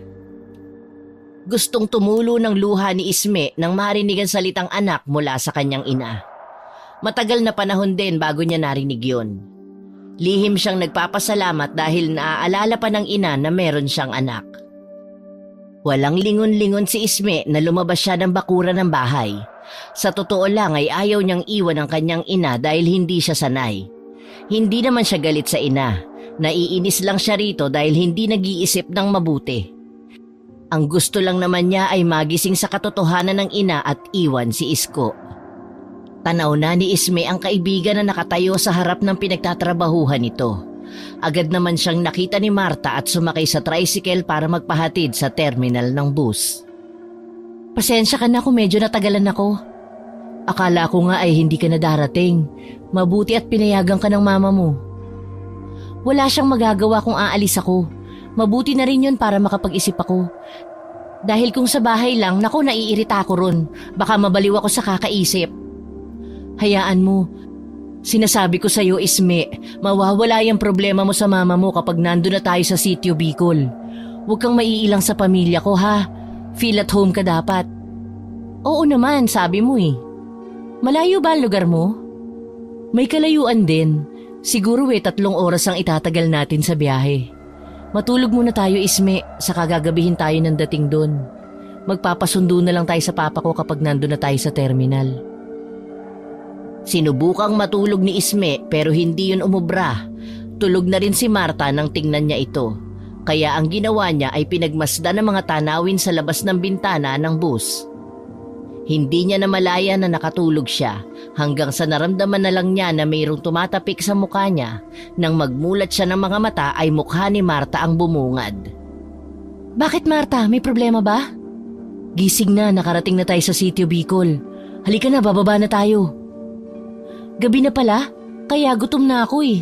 S1: Gustong tumulo ng luha ni Isme nang marinig ang salitang anak mula sa kanyang ina. Matagal na panahon din bago niya narinig yun. Lihim siyang nagpapasalamat dahil naaalala pa ng ina na meron siyang anak. Walang lingon-lingon si Isme na lumabas siya ng bakuran ng bahay. Sa totoo lang ay ayaw niyang iwan ang kanyang ina dahil hindi siya sanay. Hindi naman siya galit sa ina. Naiinis lang siya rito dahil hindi nag-iisip ng mabuti. Ang gusto lang naman niya ay magising sa katotohanan ng ina at iwan si Isko. Tanaw na ni Isme ang kaibigan na nakatayo sa harap ng pinagtatrabahuhan nito. Agad naman siyang nakita ni Marta at sumakay sa tricycle para magpahatid sa terminal ng bus. Pasensya ka na kung medyo natagalan ako. Akala ko nga ay hindi ka na darating. Mabuti at pinayagan ka ng mama mo. Wala siyang magagawa kung aalis ako. Mabuti na rin yun para makapag-isip ako. Dahil kung sa bahay lang, naku, naiirita ako ron. Baka mabaliw ako sa kakaisip. Hayaan mo. Sinasabi ko sa'yo, Isme, mawawala yung problema mo sa mama mo kapag nandun na tayo sa Sitio Bicol. Huwag kang maiilang sa pamilya ko, ha? Feel at home ka dapat. Oo naman, sabi mo eh. Malayo ba ang lugar mo? May kalayuan din. Siguro 3 oras ang itatagal natin sa biyahe. Matulog muna tayo, Isme, saka gagabihin tayo ng dating doon. Magpapasundo na lang tayo sa papa ko kapag nandun na tayo sa terminal. Sinubukang matulog ni Isme pero hindi yun umubra. Tulog na rin si Marta nang tingnan niya ito. Kaya ang ginawa niya ay pinagmasdan ng mga tanawin sa labas ng bintana ng bus. Hindi niya namalaya na nakatulog siya hanggang sa naramdaman na lang niya na mayroong tumatapik sa mukha niya. Nang magmulat siya ng mga mata ay mukha ni Marta ang bumungad. Bakit Marta? May problema ba? Gising na, nakarating na tayo sa Sitio Bicol. Halika na, bababa na tayo. Gabi na pala, kaya gutom na ako eh.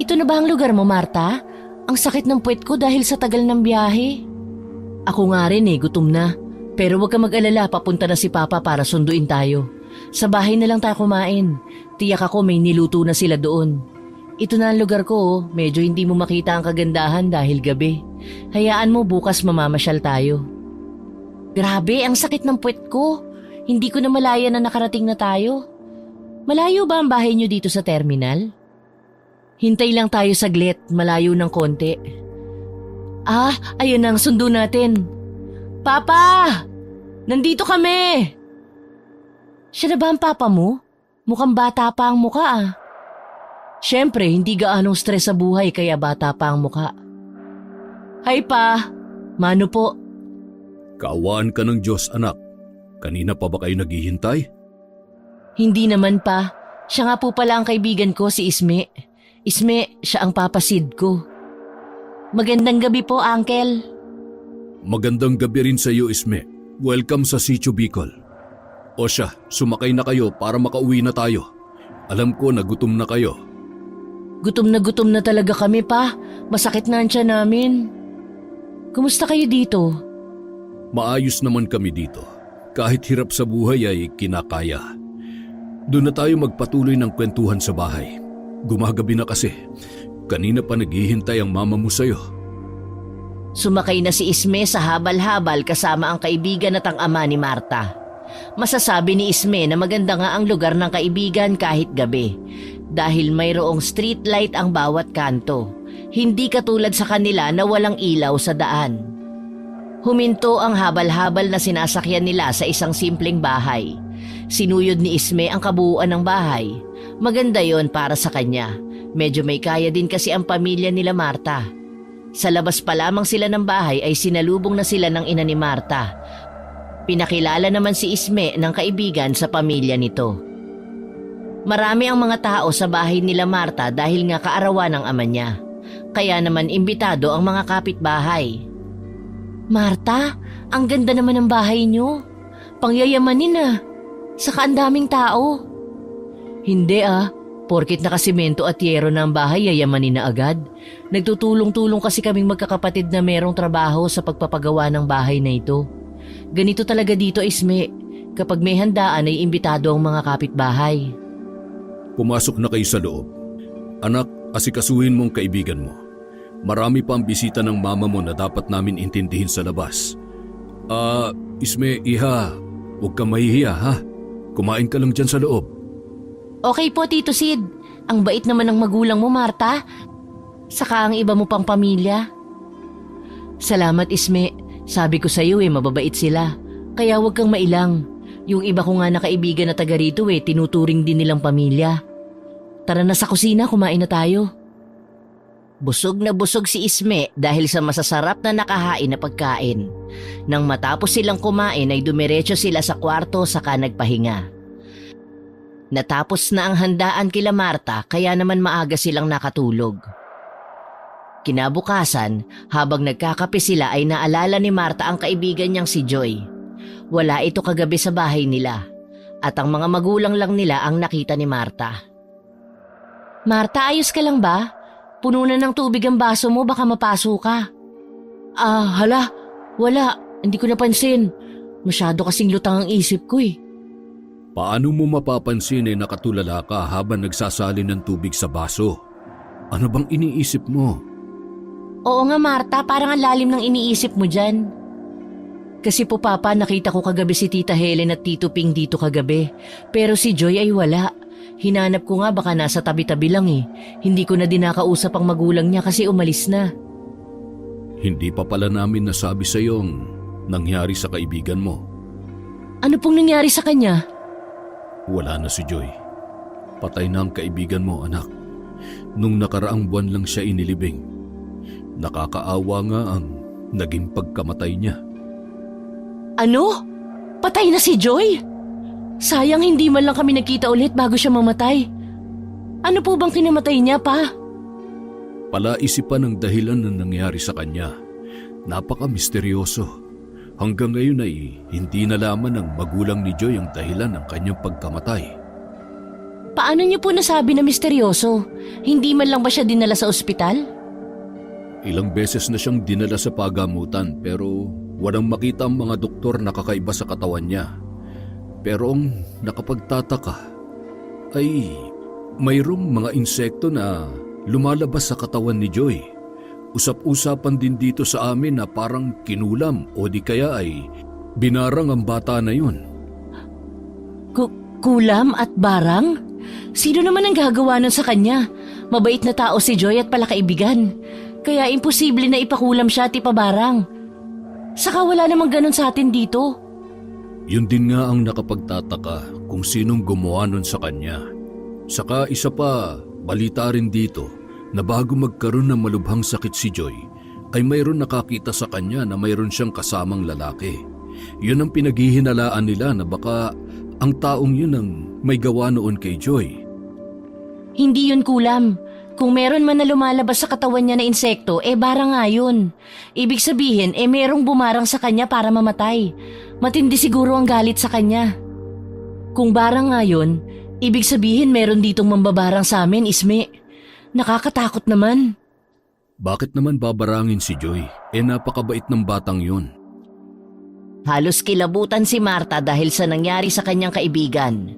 S1: Ito na ba ang lugar mo, Marta? Ang sakit ng puwet ko dahil sa tagal ng biyahe. Ako nga rin gutom na. Pero huwag ka mag-alala, papunta na si Papa para sunduin tayo. Sa bahay na lang tayo kumain. Tiyak ako may niluto na sila doon. Ito na ang lugar ko, medyo hindi mo makita ang kagandahan dahil gabi. Hayaan mo bukas mamamasyal tayo. Grabe, ang sakit ng puwet ko. Hindi ko na malaya na nakarating na tayo. Malayo ba ang bahay niyo dito sa terminal? Hintay lang tayo saglit, malayo ng konti. Ayun ang sundo natin. Papa! Nandito kami! Siya na ba ang papa mo? Mukhang bata pa ang muka Siyempre, hindi gaanong stress sa buhay kaya bata pa ang muka. Hi pa! Mano po?
S2: Kaawaan ka ng Diyos, anak. Kanina pa ba kayo naghihintay?
S1: Hindi naman pa. Siya nga po pala ang kaibigan ko, si Isme. Isme, siya ang papasid ko. Magandang gabi po, Uncle.
S2: Magandang gabi rin sa iyo, Isme. Welcome sa Sitio Bicol. O siya, sumakay na kayo para makauwi na tayo. Alam ko na gutom na kayo.
S1: Gutom na talaga kami pa. Masakit na ang tiyan namin. Kumusta kayo dito?
S2: Maayos naman kami dito. Kahit hirap sa buhay ay kinakaya. Doon na tayo magpatuloy ng kwentuhan sa bahay. Gumagabi na kasi. Kanina pa naghihintay ang mama mo sa'yo.
S1: Sumakay na si Isme sa habal-habal kasama ang kaibigan at ang ama ni Marta. Masasabi ni Isme na maganda nga ang lugar ng kaibigan kahit gabi. Dahil mayroong street light ang bawat kanto. Hindi katulad sa kanila na walang ilaw sa daan. Huminto ang habal-habal na sinasakyan nila sa isang simpleng bahay. Sinuyod ni Isme ang kabuuan ng bahay. Maganda yon para sa kanya. Medyo may kaya din kasi ang pamilya nila Marta. Sa labas pa lamang sila ng bahay ay sinalubong na sila ng ina ni Marta. Pinakilala naman si Isme ng kaibigan sa pamilya nito. Marami ang mga tao sa bahay nila Marta dahil nga kaarawan ng ama niya. Kaya naman imbitado ang mga kapitbahay. Marta, ang ganda naman ng bahay niyo. Pangyayamanin Saka ang daming tao. Hindi porkit nakasimento at yero na ang bahay yayamanin na agad. Nagtutulong-tulong kasi kaming magkakapatid na merong trabaho sa pagpapagawa ng bahay na ito. Ganito talaga dito, Isme. Kapag may handaan ay imbitado ang mga kapitbahay.
S2: Pumasok na kayo sa loob. Anak, asikasuhin mo ang kaibigan mo. Marami pa ang bisita ng mama mo na dapat namin intindihin sa labas. Isme, iha, huwag kang mahihiya ha. Kumain ka lang dyan sa loob.
S1: Okay po, Tito Sid. Ang bait naman ng magulang mo, Marta. Saka ang iba mo pang pamilya. Salamat, Isme. Sabi ko sa'yo mababait sila. Kaya huwag kang mailang. Yung iba ko nga na kaibigan na taga rito tinuturing din nilang pamilya. Tara na sa kusina, kumain na tayo. Busog na busog si Isme dahil sa masasarap na nakahain na pagkain. Nang matapos silang kumain ay dumiretso sila sa kwarto saka nagpahinga. Natapos na ang handaan kila Marta kaya naman maaga silang nakatulog. Kinabukasan, habang nagkakape sila ay naalala ni Marta ang kaibigan niyang si Joy. Wala ito kagabi sa bahay nila at ang mga magulang lang nila ang nakita ni Marta. Marta, ayos ka lang ba? Puno na ng tubig ang baso mo, baka mapaso ka. Hala, wala, hindi ko napansin. Masyado kasing lutang ang isip ko
S2: Paano mo mapapansin nakatulala ka habang nagsasalin ng tubig sa baso? Ano bang iniisip mo?
S1: Oo nga Marta, parang ang lalim ng iniisip mo dyan. Kasi po Papa, nakita ko kagabi si Tita Helen at Tito Ping dito kagabi. Pero si Joy ay wala. Hinanap ko nga baka nasa tabi-tabi lang Hindi ko na din nakausap ang magulang niya kasi umalis na.
S2: Hindi pa pala namin nasabi sa iyo ang nangyari sa kaibigan mo.
S1: Ano pong nangyari sa kanya?
S2: Wala na si Joy. Patay na ang kaibigan mo, anak. Nung nakaraang buwan lang siya inilibing. Nakakaawa nga ang naging pagkamatay niya.
S1: Ano? Patay na si Joy? Sayang hindi man lang kami nakita ulit bago siya mamatay. Ano po bang kinamatay niya, Pa?
S2: Palaisipan ang dahilan ng nangyari sa kanya. Napaka-misteryoso. Hanggang ngayon ay hindi nalaman ng magulang ni Joy ang dahilan ng kanyang pagkamatay.
S1: Paano niyo po nasabi na misteryoso? Hindi man lang ba siya dinala sa ospital?
S2: Ilang beses na siyang dinala sa pagamutan pero walang makita ang mga doktor na kakaiba sa katawan niya. Pero ang nakapagtataka ay mayroong mga insekto na lumalabas sa katawan ni Joy. Usap-usapan din dito sa amin na parang kinulam o di kaya ay binarang ang bata na yun.
S1: Kulam at barang? Sino naman ang gagawa nun sa kanya? Mabait na tao si Joy at pala kaibigan. Kaya imposible na ipakulam siya at ipabarang. Saka wala namang ganun sa atin dito.
S2: Yun din nga ang nakapagtataka kung sinong gumawa nun sa kanya. Saka isa pa, balita rin dito na bago magkaroon ng malubhang sakit si Joy, ay mayroon nakakita sa kanya na mayroon siyang kasamang lalaki. Yun ang pinaghihinalaan nila na baka ang taong yun ang may gawa noon kay Joy.
S1: Hindi yun kulam. Kung meron man na lumalabas sa katawan niya na insekto, barang nga yun. Ibig sabihin, merong bumarang sa kanya para mamatay. Matindi siguro ang galit sa kanya. Kung barang nga yun, ibig sabihin meron ditong mambabarang sa amin, Isme. Nakakatakot naman.
S2: Bakit naman babarangin si Joy? Napakabait ng batang yun.
S1: Halos kilabutan si Marta dahil sa nangyari sa kanyang kaibigan.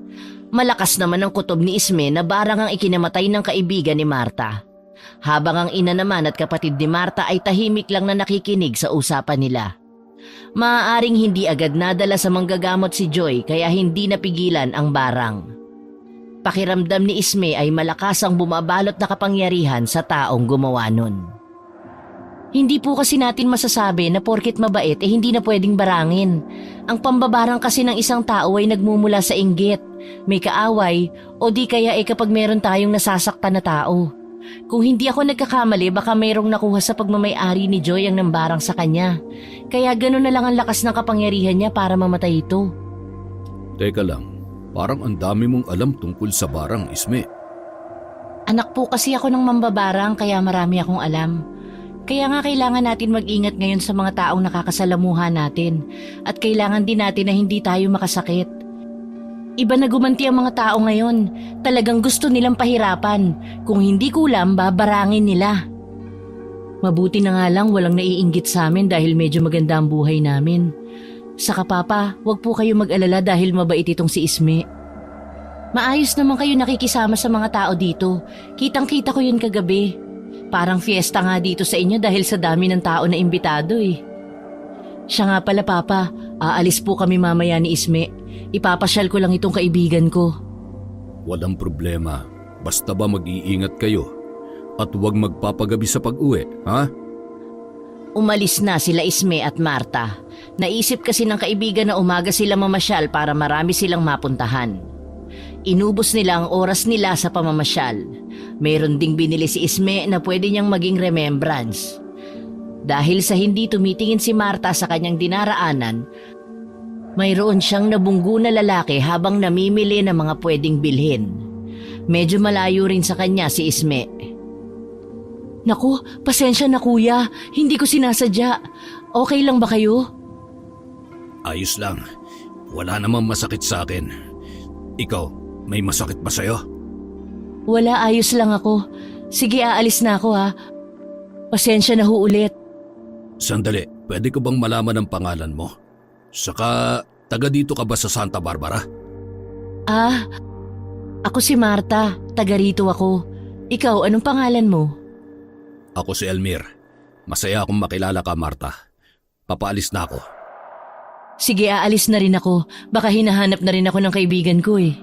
S1: Malakas naman ang kutob ni Isme na barang ang ikinamatay ng kaibigan ni Marta. Habang ang ina naman at kapatid ni Marta ay tahimik lang na nakikinig sa usapan nila. Maaaring hindi agad nadala sa manggagamot si Joy kaya hindi napigilan ang barang. Pakiramdam ni Isme ay malakas ang bumabalot na kapangyarihan sa taong gumawa nun. Hindi po kasi natin masasabi na porket mabait hindi na pwedeng barangin. Ang pambabarang kasi ng isang tao ay nagmumula sa inggit, may kaaway o di kaya kapag meron tayong nasasaktan na tao. Kung hindi ako nagkakamali baka mayroong nakuha sa pagmamay-ari ni Joy ang nambarang sa kanya. Kaya gano'n na lang ang lakas ng kapangyarihan niya para mamatay ito.
S2: Teka lang, parang ang dami mong alam tungkol sa barang, Isme.
S1: Anak po kasi ako ng mambabarang kaya marami akong alam. Kaya nga kailangan natin mag-ingat ngayon sa mga taong nakakasalamuha natin at kailangan din natin na hindi tayo makasakit. Iba na gumanti ang mga tao ngayon. Talagang gusto nilang pahirapan. Kung hindi kulam, babarangin nila. Mabuti na nga lang walang naiinggit sa amin dahil medyo maganda ang buhay namin. Saka Papa, wag po kayo mag-alala dahil mabait itong si Isme. Maayos naman kayo nakikisama sa mga tao dito. Kitang-kita ko yun kagabi. Parang fiesta nga dito sa inyo dahil sa dami ng tao na imbitado eh. Siya nga pala Papa, aalis po kami mamaya ni Isme. Ipapasyal ko lang itong kaibigan ko.
S2: Walang problema. Basta ba mag-iingat kayo? At huwag magpapagabi sa pag-uwi, ha?
S1: Umalis na sila Isme at Marta. Naisip kasi ng kaibigan na umaga sila mamasyal para marami silang mapuntahan. Inubos nila ang oras nila sa pamamasyal. Mayroon ding binili si Isme na pwede niyang maging remembrance. Dahil sa hindi tumitingin si Marta sa kanyang dinaraanan, mayroon siyang nabunggo na lalaki habang namimili ng mga pwedeng bilhin. Medyo malayo rin sa kanya si Isme. Naku, pasensya na kuya. Hindi ko sinasadya. Okay lang ba kayo?
S2: Ayos lang. Wala namang masakit sa akin. Ikaw, may masakit ba sa'yo?
S1: Wala, ayos lang ako. Sige, aalis na ako ha. Pasensya na ho ulit.
S2: Sandali, pwede ko bang malaman ang pangalan mo? Saka, taga dito ka ba sa Santa Barbara?
S1: Ako si Marta. Taga rito ako. Ikaw, anong pangalan mo?
S2: Ako si Elmir. Masaya akong makilala ka, Marta. Papaalis na ako.
S1: Sige, aalis na rin ako. Baka hinahanap na rin ako ng kaibigan ko eh.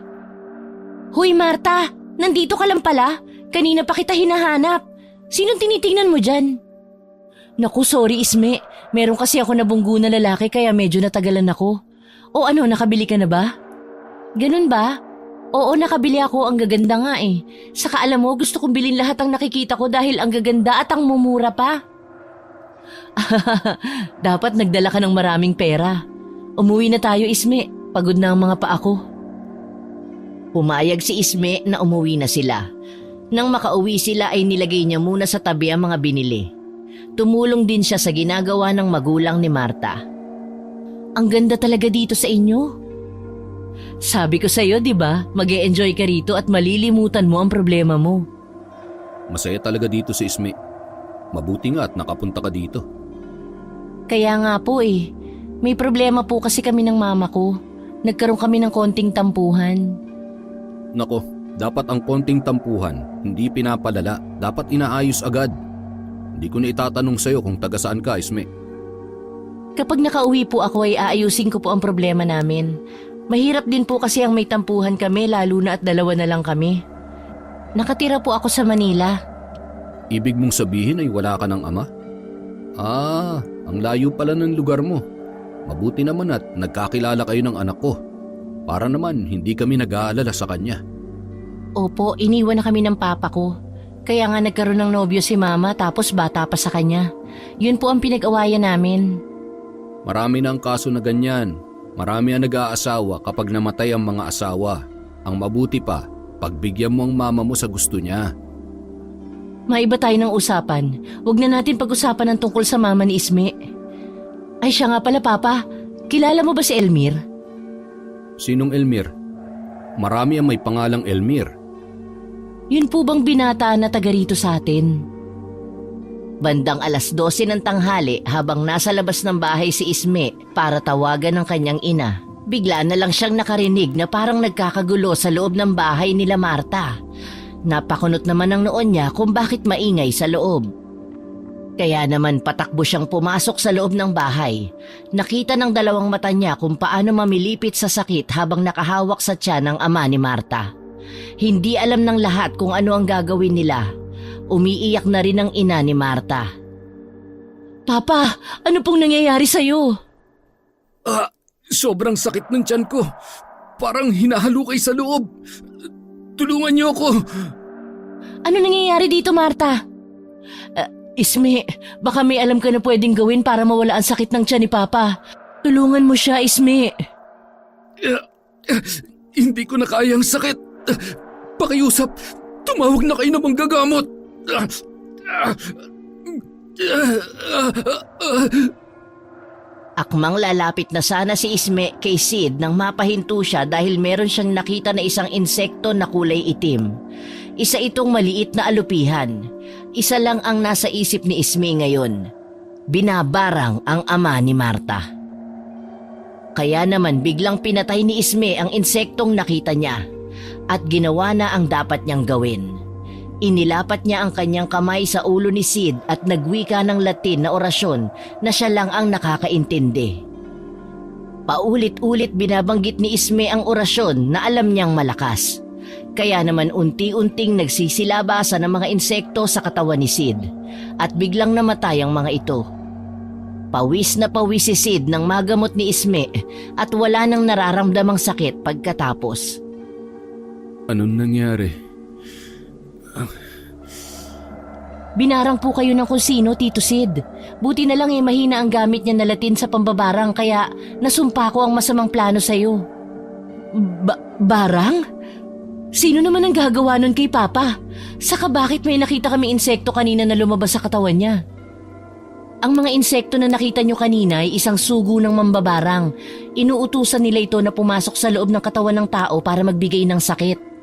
S1: Hoy Marta! Nandito ka lang pala? Kanina pa kita hinahanap. Sinong tinitingnan mo dyan? Naku, sorry Isme. Meron kasi ako nabunggo na lalaki kaya medyo natagalan ako. O ano, nakabili ka na ba? Ganun ba? Oo, nakabili ako. Ang gaganda nga eh. Saka alam mo, gusto kong bilhin lahat ang nakikita ko dahil ang gaganda at ang mumura pa. Dapat nagdala ka ng maraming pera. Umuwi na tayo, Isme. Pagod na ang mga paa ko. Pumayag si Isme na umuwi na sila. Nang makauwi sila ay nilagay niya muna sa tabi ang mga binili. Tumulong din siya sa ginagawa ng magulang ni Marta. Ang ganda talaga dito sa inyo. Sabi ko sa'yo, di ba? Mag-e-enjoy ka rito at malilimutan mo ang problema mo.
S2: Masaya talaga dito si Isme. Mabuti nga at nakapunta ka dito.
S1: Kaya nga po eh. May problema po kasi kami ng mama ko. Nagkaroon kami ng konting tampuhan.
S2: Nako, dapat ang konting tampuhan, hindi pinapalala. Dapat inaayos agad. Hindi ko na itatanong sa'yo kung taga saan ka, Isme.
S1: Kapag nakauwi po ako ay aayusin ko po ang problema namin. Mahirap din po kasi ang may tampuhan kami lalo na at dalawa na lang kami. Nakatira po ako sa Manila.
S2: Ibig mong sabihin ay wala ka ng ama? Ang layo pala ng lugar mo. Mabuti naman at nagkakilala kayo ng anak ko. Para naman hindi kami nag-aalala sa kanya.
S1: Opo, iniwan na kami ng papa ko. Kaya nga nagkaroon ng nobyo si mama tapos bata pa sa kanya. Yun po ang pinag-awayan namin.
S2: Marami na ang kaso na ganyan. Marami ang nag-aasawa kapag namatay ang mga asawa. Ang mabuti pa, pagbigyan mo ang mama mo sa gusto niya.
S1: Maiba tayo ng usapan. Huwag na natin pag-usapan ang tungkol sa mama ni Isme. Ay siya nga pala Papa, kilala mo ba si Elmir?
S2: Sinong Elmir? Marami ang may pangalang Elmir.
S1: Yun po bang binata na taga rito sa atin? Bandang 12:00 ng tanghali habang nasa labas ng bahay si Isme para tawagan ng kanyang ina. Bigla na lang siyang nakarinig na parang nagkakagulo sa loob ng bahay nila Marta. Napakunot naman ang noon niya kung bakit maingay sa loob. Kaya naman patakbo siyang pumasok sa loob ng bahay. Nakita ng dalawang mata niya kung paano mamilipit sa sakit habang nakahawak sa tiyan ng ama ni Marta. Hindi alam ng lahat kung ano ang gagawin nila. Umiiyak na rin ang ina ni Marta. Papa, ano pong nangyayari sa'yo?
S2: Sobrang sakit ng tiyan ko. Parang hinahalukay sa loob. Tulungan niyo ako.
S1: Ano nangyayari dito, Marta? Isme, baka may alam ka na pwedeng gawin para mawala ang sakit ng tiyan ni Papa. Tulungan mo siya, Isme.
S2: Hindi ko na kaya ang sakit. Pakiusap, tumawag na kayo ng manggagamot.
S1: Akmang lalapit na sana si Isme kay Sid nang mapahinto siya dahil meron siyang nakita na isang insekto na kulay itim. Isa itong maliit na alupihan. Isa lang ang nasa isip ni Isme ngayon. Binabarang ang ama ni Marta. Kaya naman biglang pinatay ni Isme ang insektong nakita niya at ginawa na ang dapat niyang gawin. Inilapat niya ang kanyang kamay sa ulo ni Sid at nagwika ng Latin na orasyon na siya lang ang nakakaintindi. Paulit-ulit binabanggit ni Isme ang orasyon na alam niyang malakas. Kaya naman unti-unting nagsisilabasan ng mga insekto sa katawan ni Sid at biglang namatay ang mga ito. Pawis na pawis si Sid nang magamot ni Isme at wala nang nararamdamang sakit pagkatapos.
S2: Anong nangyari?
S1: Binarang po kayo ng kung sino, Tito Sid. Buti na lang mahina ang gamit niya na Latin sa pambabarang kaya nasumpa ko ang masamang plano sa'yo. Barang? Sino naman ang gagawa nun kay Papa? Saka bakit may nakita kami insekto kanina na lumabas sa katawan niya? Ang mga insekto na nakita nyo kanina ay isang sugo ng mambabarang. Inuutusan nila ito na pumasok sa loob ng katawan ng tao para magbigay ng sakit.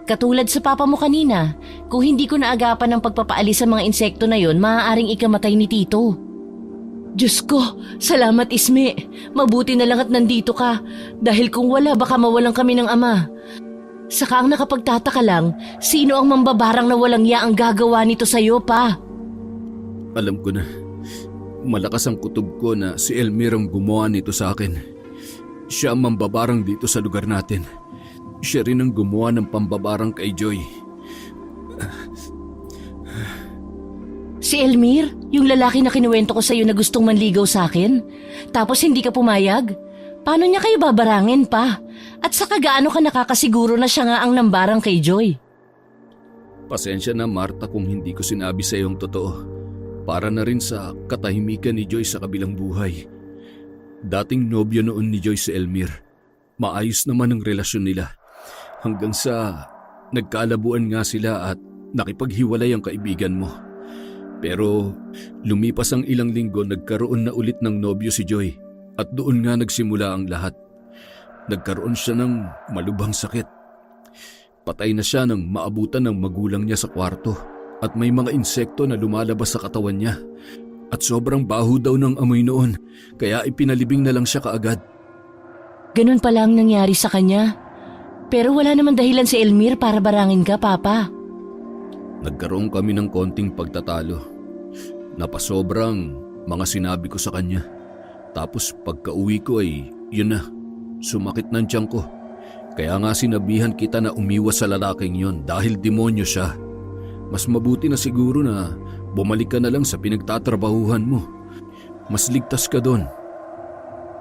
S1: Katulad sa papa mo kanina, kung hindi ko naagapan ng pagpapaalis sa mga insekto na yon, maaaring ikamatay ni Tito. Diyos ko, salamat Isme. Mabuti na lang at nandito ka. Dahil kung wala baka mawalan kami ng ama. Saka ang nakapagtataka lang, sino ang mambabarang na walang ya ang gagawa nito sa'yo pa?
S2: Alam ko na. Malakas ang kutob ko na si Elmer ang gumawa nito sa akin. Siya ang mambabarang dito sa lugar natin. Siya rin ang gumawa ng pambabarang kay Joy.
S1: Si Elmer? Yung lalaki na kinuwento ko sa'yo na gustong manligaw sa akin? Tapos hindi ka pumayag? Paano niya kayo babarangin pa? At saka gaano ka nakakasiguro na siya nga ang nambarang kay Joy?
S2: Pasensya na Marta kung hindi ko sinabi sa iyong totoo. Para na rin sa katahimikan ni Joy sa kabilang buhay. Dating nobyo noon ni Joy si Elmer. Maayos naman ang relasyon nila. Hanggang sa nagkaalabuan nga sila at nakipaghiwalay ang kaibigan mo. Pero lumipas ang ilang linggo, nagkaroon na ulit ng nobyo si Joy at doon nga nagsimula ang lahat. Nagkaroon siya ng malubhang sakit. Patay na siya nang maabutan ng magulang niya sa kwarto at may mga insekto na lumalabas sa katawan niya. At sobrang baho daw ng amoy noon kaya ipinalibing na lang siya kaagad.
S1: Ganun pala ang nangyari sa kanya. Pero wala naman dahilan si Elmer para barangin ka, Papa.
S2: Nagkaroon kami ng konting pagtatalo. Napasobrang mga sinabi ko sa kanya. Tapos pagka-uwi ko ay yun na, sumakit ng tiyan ko. Kaya nga sinabihan kita na umiwas sa lalaking yon dahil demonyo siya. Mas mabuti na siguro na bumalik ka na lang sa pinagtatrabahuhan mo. Mas ligtas ka doon.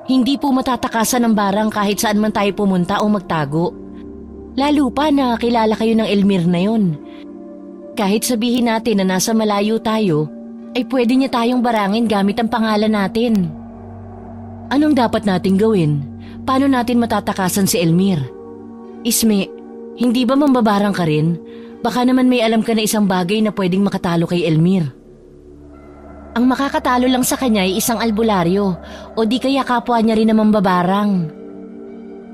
S1: Hindi po matatakasan ng barang kahit saan man tayo pumunta o magtago. Lalo pa na kilala kayo ng Elmer na yon. Kahit sabihin natin na nasa malayo tayo, ay pwede niya tayong barangin gamit ang pangalan natin. Anong dapat nating gawin? Paano natin matatakasan si Elmer? Isme, hindi ba mambabarang ka rin? Baka naman may alam ka na isang bagay na pwedeng makatalo kay Elmer. Ang makakatalo lang sa kanya ay isang albularyo o di kaya kapwa niya rin na mambabarang.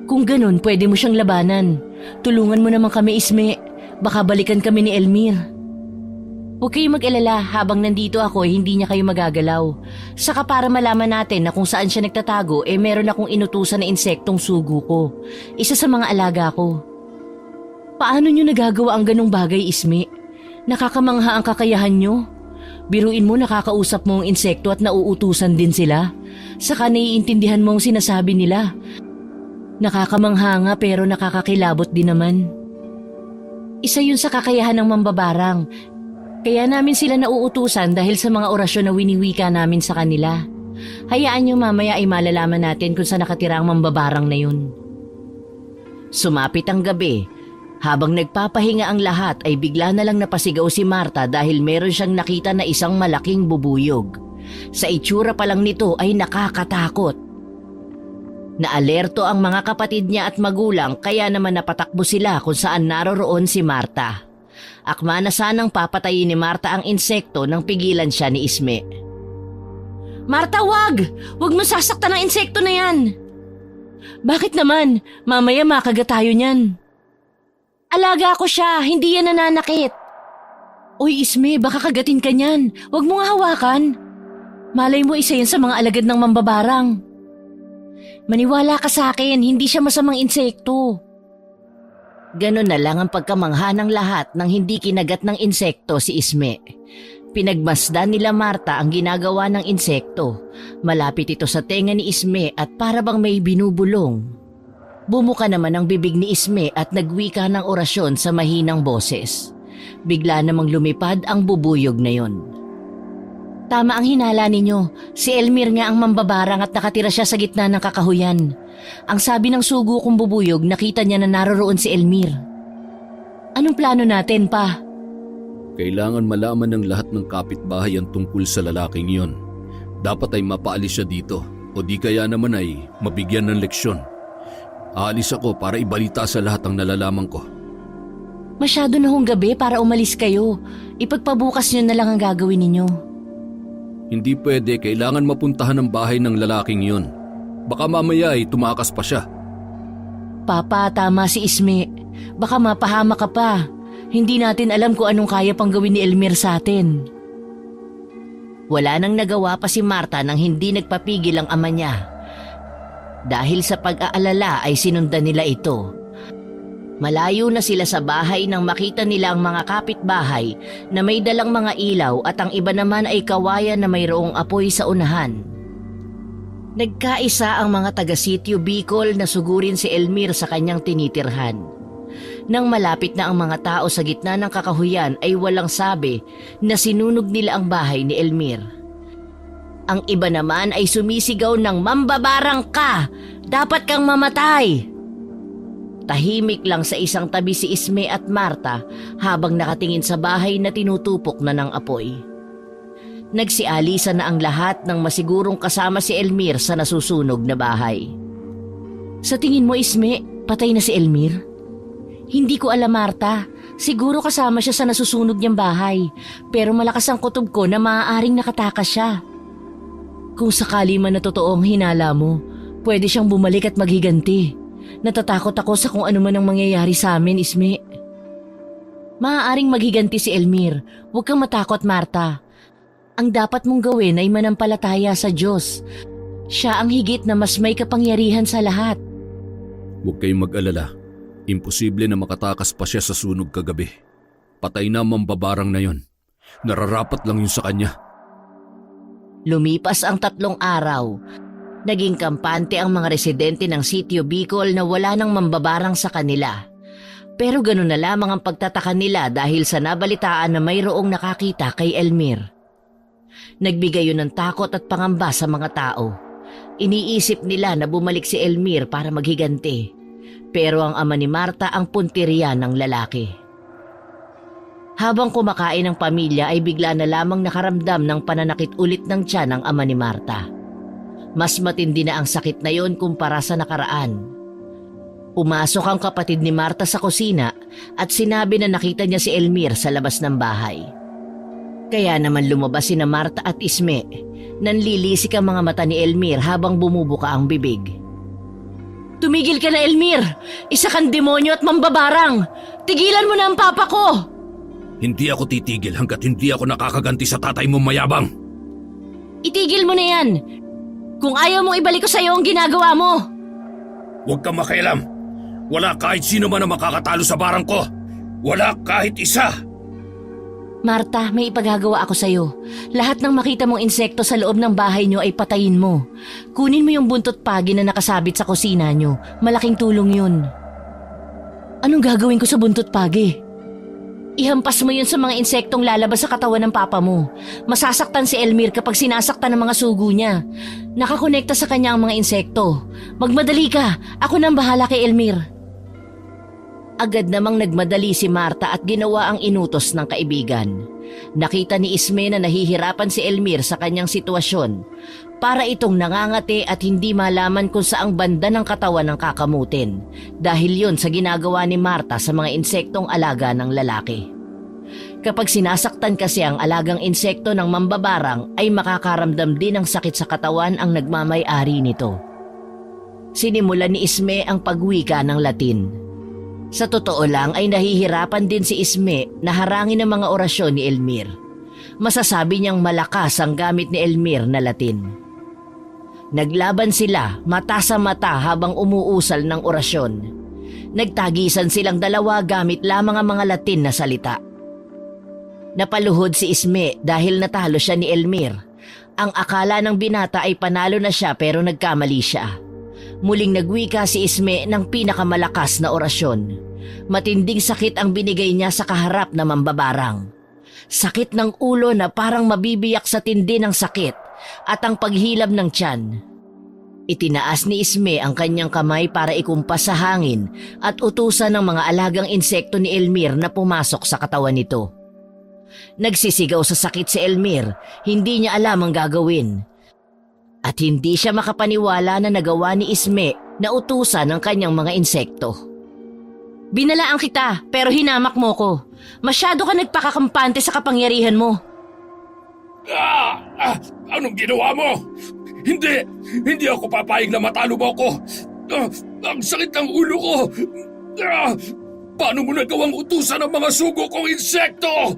S1: Kung ganun, pwede mo siyang labanan. Tulungan mo naman kami, Isme. Baka balikan kami ni Elmer. Huwag kayong mag-alala, habang nandito ako hindi niya kayo magagalaw. Saka para malaman natin na kung saan siya nagtatago, meron akong inutusan na insektong sugo ko. Isa sa mga alaga ko. Paano niyo nagagawa ang ganong bagay, Isme? Nakakamangha ang kakayahan niyo. Biruin mo, nakakausap mo ang insekto at nauutusan din sila. Saka naiintindihan mo ang sinasabi nila. Nakakamangha nga pero nakakakilabot din naman. Isa yun sa kakayahan ng mambabarang. Kaya namin sila nauutusan dahil sa mga orasyon na winiwika namin sa kanila. Hayaan nyo mamaya ay malalaman natin kung saan nakatira ang mambabarang na yun. Sumapit ang gabi. Habang nagpapahinga ang lahat ay bigla na lang napasigaw si Marta dahil meron siyang nakita na isang malaking bubuyog. Sa itsura pa lang nito ay nakakatakot. Naalerto ang mga kapatid niya at magulang kaya naman napatakbo sila kung saan naroroon si Marta. Akma na sanang papatayin ni Marta ang insekto nang pigilan siya ni Isme. Marta, wag! Wag mo sasaktan ang insekto na yan! Bakit naman? Mamaya makagat tayo niyan. Alaga ko siya, hindi yan nananakit. Uy Isme, baka kagatin ka niyan. Wag mo nga hawakan. Malay mo isa yan sa mga alagad ng mambabarang. Maniwala ka sa akin, hindi siya masamang insekto. Ganon na lang ang pagkamangha ng lahat ng hindi kinagat ng insekto si Isme. Pinagmasdan nila Marta ang ginagawa ng insekto. Malapit ito sa tenga ni Isme at para bang may binubulong. Bumuka naman ang bibig ni Isme at nagwika ng orasyon sa mahinang boses. Bigla namang lumipad ang bubuyog na yon. Tama ang hinala ninyo. Si Elmir nga ang mambabarang at nakatira siya sa gitna ng kakahuyan. Ang sabi ng sugo kong bubuyog, nakita niya na naroroon si Elmir. Anong plano natin, pa?
S2: Kailangan malaman ng lahat ng kapitbahay ang tungkol sa lalaking yon. Dapat ay mapaalis siya dito o di kaya naman ay mabigyan ng leksyon. Aalis ako para ibalita sa lahat ang nalalaman ko.
S1: Masyado na hong gabi para umalis kayo. Ipagpabukas niyo na lang ang gagawin ninyo.
S2: Hindi pwede, kailangan mapuntahan ang bahay ng lalaking yon. Baka mamaya ay tumakas pa siya.
S1: Papa, tama si Isme. Baka mapahama ka pa. Hindi natin alam kung anong kaya pang gawin ni Elmir sa atin. Wala nang nagawa pa si Marta nang hindi nagpapigil ang ama niya. Dahil sa pag-aalala ay sinundan nila ito. Malayo na sila sa bahay nang makita nila ang mga kapitbahay na may dalang mga ilaw at ang iba naman ay kawayan na mayroong apoy sa unahan. Nagkaisa ang mga taga-sitio Bicol na sugurin si Elmir sa kanyang tinitirhan. Nang malapit na ang mga tao sa gitna ng kakahuyan ay walang sabi na sinunog nila ang bahay ni Elmir. Ang iba naman ay sumisigaw ng mambabarang ka! Dapat kang mamatay! Tahimik lang sa isang tabi si Isme at Marta habang nakatingin sa bahay na tinutupok na ng apoy. Nagsialisa na ang lahat nang masigurong kasama si Elmir sa nasusunog na bahay. Sa tingin mo, Isme, patay na si Elmir? Hindi ko alam, Marta. Siguro kasama siya sa nasusunog niyang bahay. Pero malakas ang kutob ko na maaaring nakatakas siya. Kung sakali man na totoo ang hinala mo, pwede siyang bumalik at maghiganti. Natatakot ako sa kung ano man ang mangyayari sa amin, Isme. Maaaring maghiganti si Elmir. Huwag kang matakot, Marta. Ang dapat mong gawin ay manampalataya sa Diyos. Siya ang higit na mas may kapangyarihan sa lahat.
S2: Huwag kayong mag-alala. Imposible na makatakas pa siya sa sunog kagabi. Patay na ang mambabarang na yon. Nararapat lang yun sa kanya.
S1: Lumipas ang 3 araw. Naging kampante ang mga residente ng sitio Bicol na wala nang mambabarang sa kanila. Pero ganun na lamang ang pagtataka nila dahil sa nabalitaan na mayroong nakakita kay Elmir. Nagbigay yun ng takot at pangamba sa mga tao. Iniisip nila na bumalik si Elmir para maghiganti. Pero ang ama ni Marta ang punteriya ng lalaki. Habang kumakain ang pamilya ay bigla na lamang nakaramdam ng pananakit ulit ng tiyan ng ama ni Marta. Mas matindi na ang sakit na yon kumpara sa nakaraan. Pumasok ang kapatid ni Marta sa kusina at sinabi na nakita niya si Elmir sa labas ng bahay. Kaya naman lumabas sina Marta at Isme. Nanlilisik ang mga mata ni Elmir habang bumubuka ang bibig. Tumigil ka na, Elmir! Isa kang demonyo at mambabarang! Tigilan mo na ang papa ko!
S2: Hindi ako titigil hanggat hindi ako nakakaganti sa tatay mong mayabang.
S1: Itigil mo na yan! Kung ayaw mong ibalik ko sa'yo ang ginagawa mo!
S2: Huwag kang makialam. Wala kahit sino man ang makakatalo sa barang ko. Wala kahit isa.
S1: Marta, may ipagagawa ako sa'yo. Lahat ng makita mong insekto sa loob ng bahay nyo ay patayin mo. Kunin mo yung buntot pagi na nakasabit sa kusina nyo. Malaking tulong yun. Anong gagawin ko sa buntot pagi? Ihampas mo yun sa mga insektong lalabas sa katawan ng papa mo. Masasaktan si Elmir kapag sinasaktan ng mga sugo niya. Nakakonekta sa kanya ang mga insekto. Magmadali ka, ako nang bahala kay Elmir. Agad namang nagmadali si Marta at ginawa ang inutos ng kaibigan. Nakita ni Isme na nahihirapan si Elmir sa kanyang sitwasyon. Para itong nangangati at hindi malaman kung saang banda ng katawan ng kakamutin. Dahil yon sa ginagawa ni Marta sa mga insektong alaga ng lalaki. Kapag sinasaktan kasi ang alagang insekto ng mambabarang ay makakaramdam din ng sakit sa katawan ang nagmamay-ari nito. Sinimulan ni Isme ang pagwika ng Latin. Sa totoo lang ay nahihirapan din si Isme na harangin ang mga orasyon ni Elmir. Masasabi niyang malakas ang gamit ni Elmir na Latin. Naglaban sila mata sa mata habang umuusal ng orasyon. Nagtagisan silang dalawa gamit lamang ang mga Latin na salita. Napaluhod si Isme dahil natalo siya ni Elmir. Ang akala ng binata ay panalo na siya pero nagkamali siya. Muling nagwika si Isme ng pinakamalakas na orasyon. Matinding sakit ang binigay niya sa kaharap na mambabarang. Sakit ng ulo na parang mabibiyak sa tindi ng sakit at ang paghilab ng tiyan. Itinaas ni Isme ang kanyang kamay para ikumpas sa hangin at utusan ng mga alagang insekto ni Elmir na pumasok sa katawan nito. Nagsisigaw sa sakit si Elmir, hindi niya alam ang gagawin. At hindi siya makapaniwala na nagawa ni Isme na utusan ng kanyang mga insekto. Binalaan kita pero hinamak mo ko. Masyado ka nagpakakampante sa kapangyarihan mo.
S2: Anong ginawa mo? Hindi ako papayag na matalo mo ako. Ang sakit ng ulo ko. Paano mo nagawang utusan ang mga sugo kong insekto?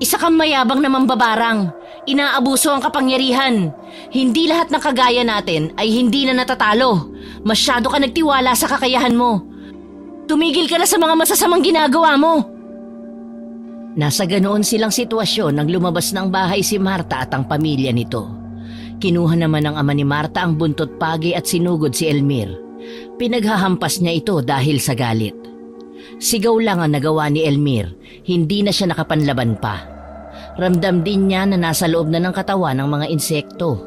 S1: Isa kang mayabang na mambabarang. Inaabuso ang kapangyarihan. Hindi lahat ng kagaya natin ay hindi na natatalo. Masyado ka nagtiwala sa kakayahan mo. Tumigil ka na sa mga masasamang ginagawa mo. Nasa ganoon silang sitwasyon nang lumabas ng bahay si Marta at ang pamilya nito. Kinuha naman ng ama ni Marta ang buntot pagi at sinugod si Elmir. Pinaghahampas niya ito dahil sa galit. Sigaw lang ang nagawa ni Elmir, hindi na siya nakapanlaban pa. Ramdam din niya na nasa loob na ng katawan ng mga insekto.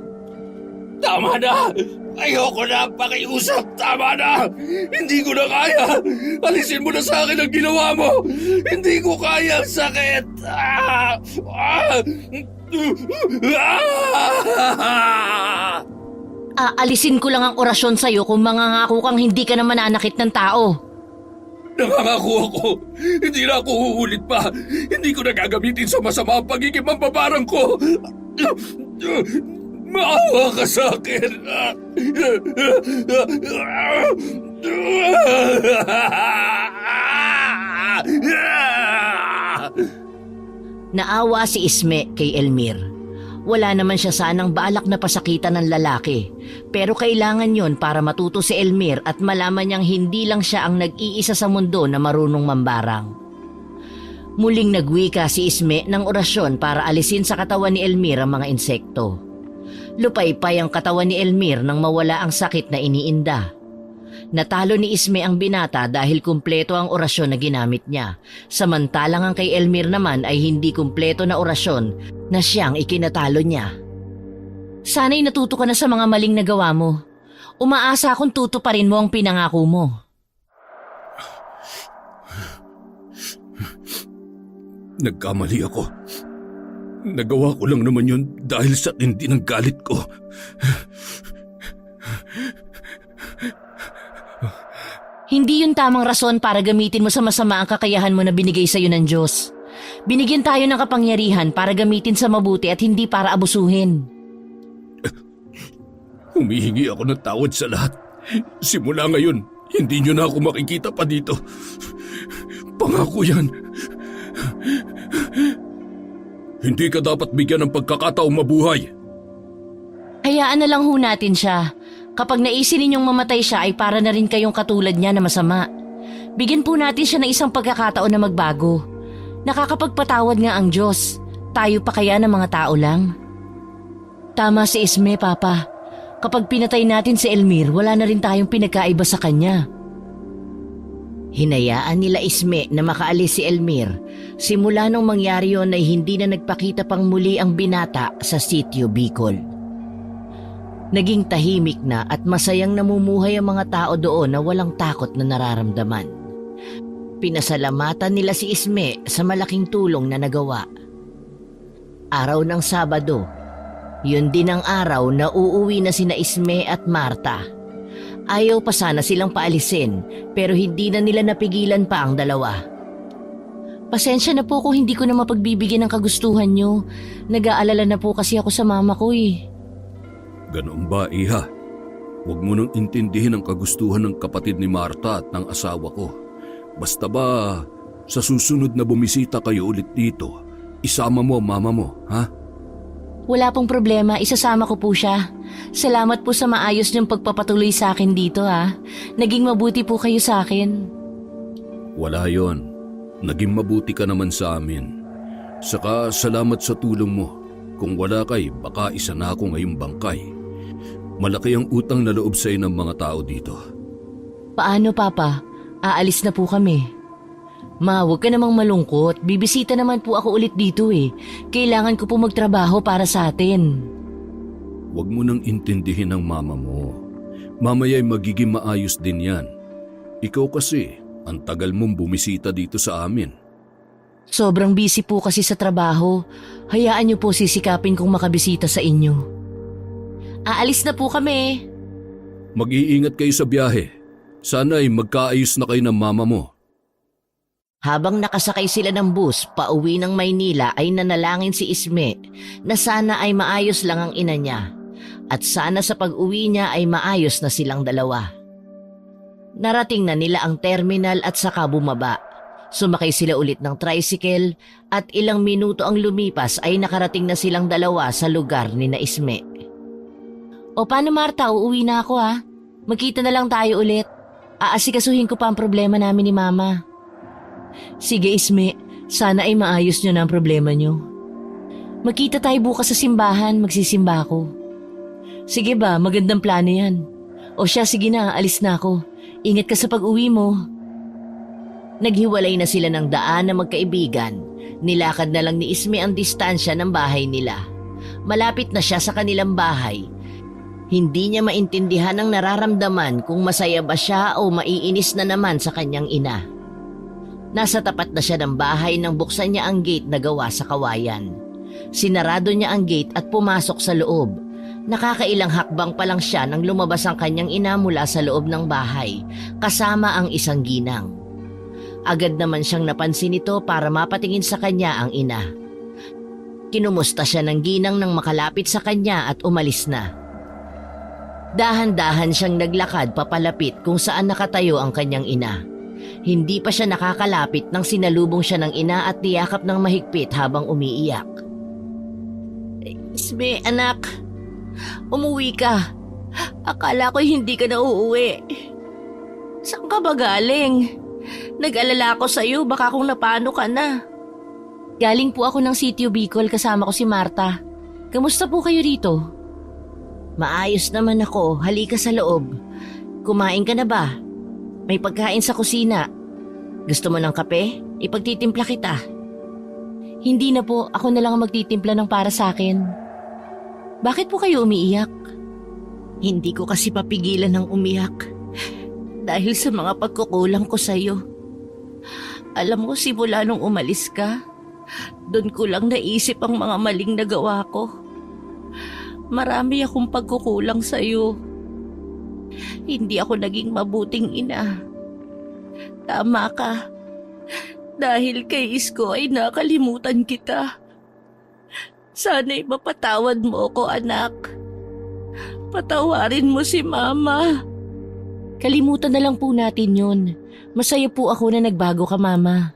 S2: Tama na! Ayoko na pakiusap! Tama na! Hindi ko na kaya! Alisin mo na sa akin ang ginawa mo! Hindi ko kaya ang sakit!
S1: Aalisin ko lang ang orasyon sa'yo kung mangangako kang hindi ka na mananakit ng tao.
S2: Nangangako ako! Hindi na ako uulit pa! Hindi ko na gagamitin sa masama ang pagiging mambabarang ko! Maawa ka sa akin!
S1: Naawa si Isme kay Elmir. Wala naman siya sanang balak na pasakitan ng lalaki, pero kailangan yon para matuto si Elmir at malaman niyang hindi lang siya ang nag-iisa sa mundo na marunong mambarang. Muling nagwika si Isme ng orasyon para alisin sa katawan ni Elmir ang mga insekto. Lupaypay ang katawan ni Elmir nang mawala ang sakit na iniinda. Natalo ni Isme ang binata dahil kumpleto ang orasyon na ginamit niya, samantalang ang kay Elmir naman ay hindi kumpleto na orasyon na siyang ikinatalo niya. Sana'y natuto ka na sa mga maling nagawa mo. Umaasa akong tutuparin mo ang pinangako mo.
S2: Nagkamali ako. Nagawa ko lang naman yun dahil sa tindi ng galit ko.
S1: Hindi yun tamang rason para gamitin mo sa masama ang kakayahan mo na binigay sa'yo ng Diyos. Binigyan tayo ng kapangyarihan para gamitin sa mabuti at hindi para abusuhin.
S2: Humihingi ako ng tawad sa lahat. Simula ngayon, hindi niyo na ako makikita pa dito. Pangako yan. Hindi ka dapat bigyan ng pagkakataong mabuhay.
S1: Hayaan na lang ho natin siya. Kapag naisin ninyong mamatay siya ay para na rin kayong katulad niya na masama. Bigyan po natin siya ng isang pagkakataon na magbago. Nakakapagpatawad nga ang Diyos. Tayo pa kaya ng mga tao lang? Tama si Isme, Papa. Kapag pinatay natin si Elmir, wala na rin tayong pinagkaiba sa kanya. Hinayaan nila Isme na makaalis si Elmir. Simula nung mangyari yun ay hindi na nagpakita pang muli ang binata sa sitio Bicol. Naging tahimik na at masayang namumuhay ang mga tao doon na walang takot na nararamdaman. Pinasalamatan nila si Isme sa malaking tulong na nagawa. Araw ng Sabado, yun din ang araw na uuwi na sina Isme at Marta. Ayaw pa sana silang paalisin pero hindi na nila napigilan pa ang dalawa. Pasensya na po kung hindi ko na mapagbibigyan ng kagustuhan nyo. Nag-aalala na po kasi ako sa mama ko eh.
S2: Ganoon ba, Iha? Huwag mo nang intindihin ang kagustuhan ng kapatid ni Marta at ng asawa ko. Basta ba, sa susunod na bumisita kayo ulit dito, isama mo ang mama mo, ha?
S1: Wala pong problema, isasama ko po siya. Salamat po sa maayos niyong pagpapatuloy sa akin dito ha. Naging mabuti po kayo sa akin.
S2: Wala yon. Naging mabuti ka naman sa amin. Saka salamat sa tulong mo. Kung wala kay, baka isa na ako ngayong bangkay. Malaki ang utang na loob sa'yo ng mga tao dito.
S1: Paano Papa? Aalis na po kami. Ma, huwag ka namang malungkot. Bibisita naman po ako ulit dito eh. Kailangan ko po magtrabaho para sa atin.
S2: Huwag mo nang intindihin ang mama mo. Mamaya'y magiging maayos din yan. Ikaw kasi, ang tagal mong bumisita dito sa amin.
S1: Sobrang busy po kasi sa trabaho. Hayaan niyo po sisikapin kong makabisita sa inyo. Aalis na po kami.
S2: Mag-iingat kayo sa biyahe. Sana'y magkaayos na kayo ng mama mo.
S1: Habang nakasakay sila ng bus pauwi ng Maynila ay nanalangin si Isme na sana ay maayos lang ang ina niya at sana sa pag-uwi niya ay maayos na silang dalawa. Narating na nila ang terminal at saka bumaba. Sumakay sila ulit ng tricycle at ilang minuto ang lumipas ay nakarating na silang dalawa sa lugar ni na Isme. O paano Marta, uuwi na ako ha? Magkita na lang tayo ulit. Aasikasuhin ko pa ang problema namin ni Mama. Sige Isme, sana ay maayos nyo na ang problema nyo. Magkita tayo bukas sa simbahan, magsisimba ako. Sige ba, magandang plano yan. O siya, sige na, alis na ako. Ingat ka sa pag-uwi mo. Naghiwalay na sila ng daan na magkaibigan. Nilakad na lang ni Isme ang distansya ng bahay nila. Malapit na siya sa kanilang bahay. Hindi niya maintindihan ang nararamdaman kung masaya ba siya o maiinis na naman sa kanyang ina. Nasa tapat na siya ng bahay nang buksan niya ang gate na gawa sa kawayan. Sinarado niya ang gate at pumasok sa loob. Nakakailang hakbang pa lang siya nang lumabas ang kanyang ina mula sa loob ng bahay, kasama ang isang ginang. Agad naman siyang napansin ito para mapatingin sa kanya ang ina. Kinumusta siya ng ginang nang makalapit sa kanya at umalis na. Dahan-dahan siyang naglakad papalapit kung saan nakatayo ang kanyang ina. Hindi pa siya nakakalapit nang sinalubong siya ng ina at niyakap ng mahigpit habang umiiyak. Isme, anak, umuwi ka. Akala ko hindi ka na uuwi. Saan ka ba galing? Nag-alala ako sa'yo, baka kung napano ka na. Galing po ako ng Sitio Bicol kasama ko si Marta. Kamusta po kayo rito? Maayos naman ako, halika sa loob. Kumain ka na ba? May pagkain sa kusina. Gusto mo ng kape? Ipagtitimpla kita. Hindi na po, ako na lang ang magtitimpla ng para sa akin. Bakit po kayo umiiyak? Hindi ko kasi papigilan ng umiyak. Dahil sa mga pagkukulang ko sa'yo. Alam mo, simula nung umalis ka, doon ko lang naisip ang mga maling nagawa ko. Marami akong pagkukulang sa'yo. Hindi ako naging mabuting ina. Tama ka. Dahil kay Isko ay nakalimutan kita. Sana'y mapatawad mo ako, anak. Patawarin mo si Mama. Kalimutan na lang po natin yun. Masaya po ako na nagbago ka, Mama.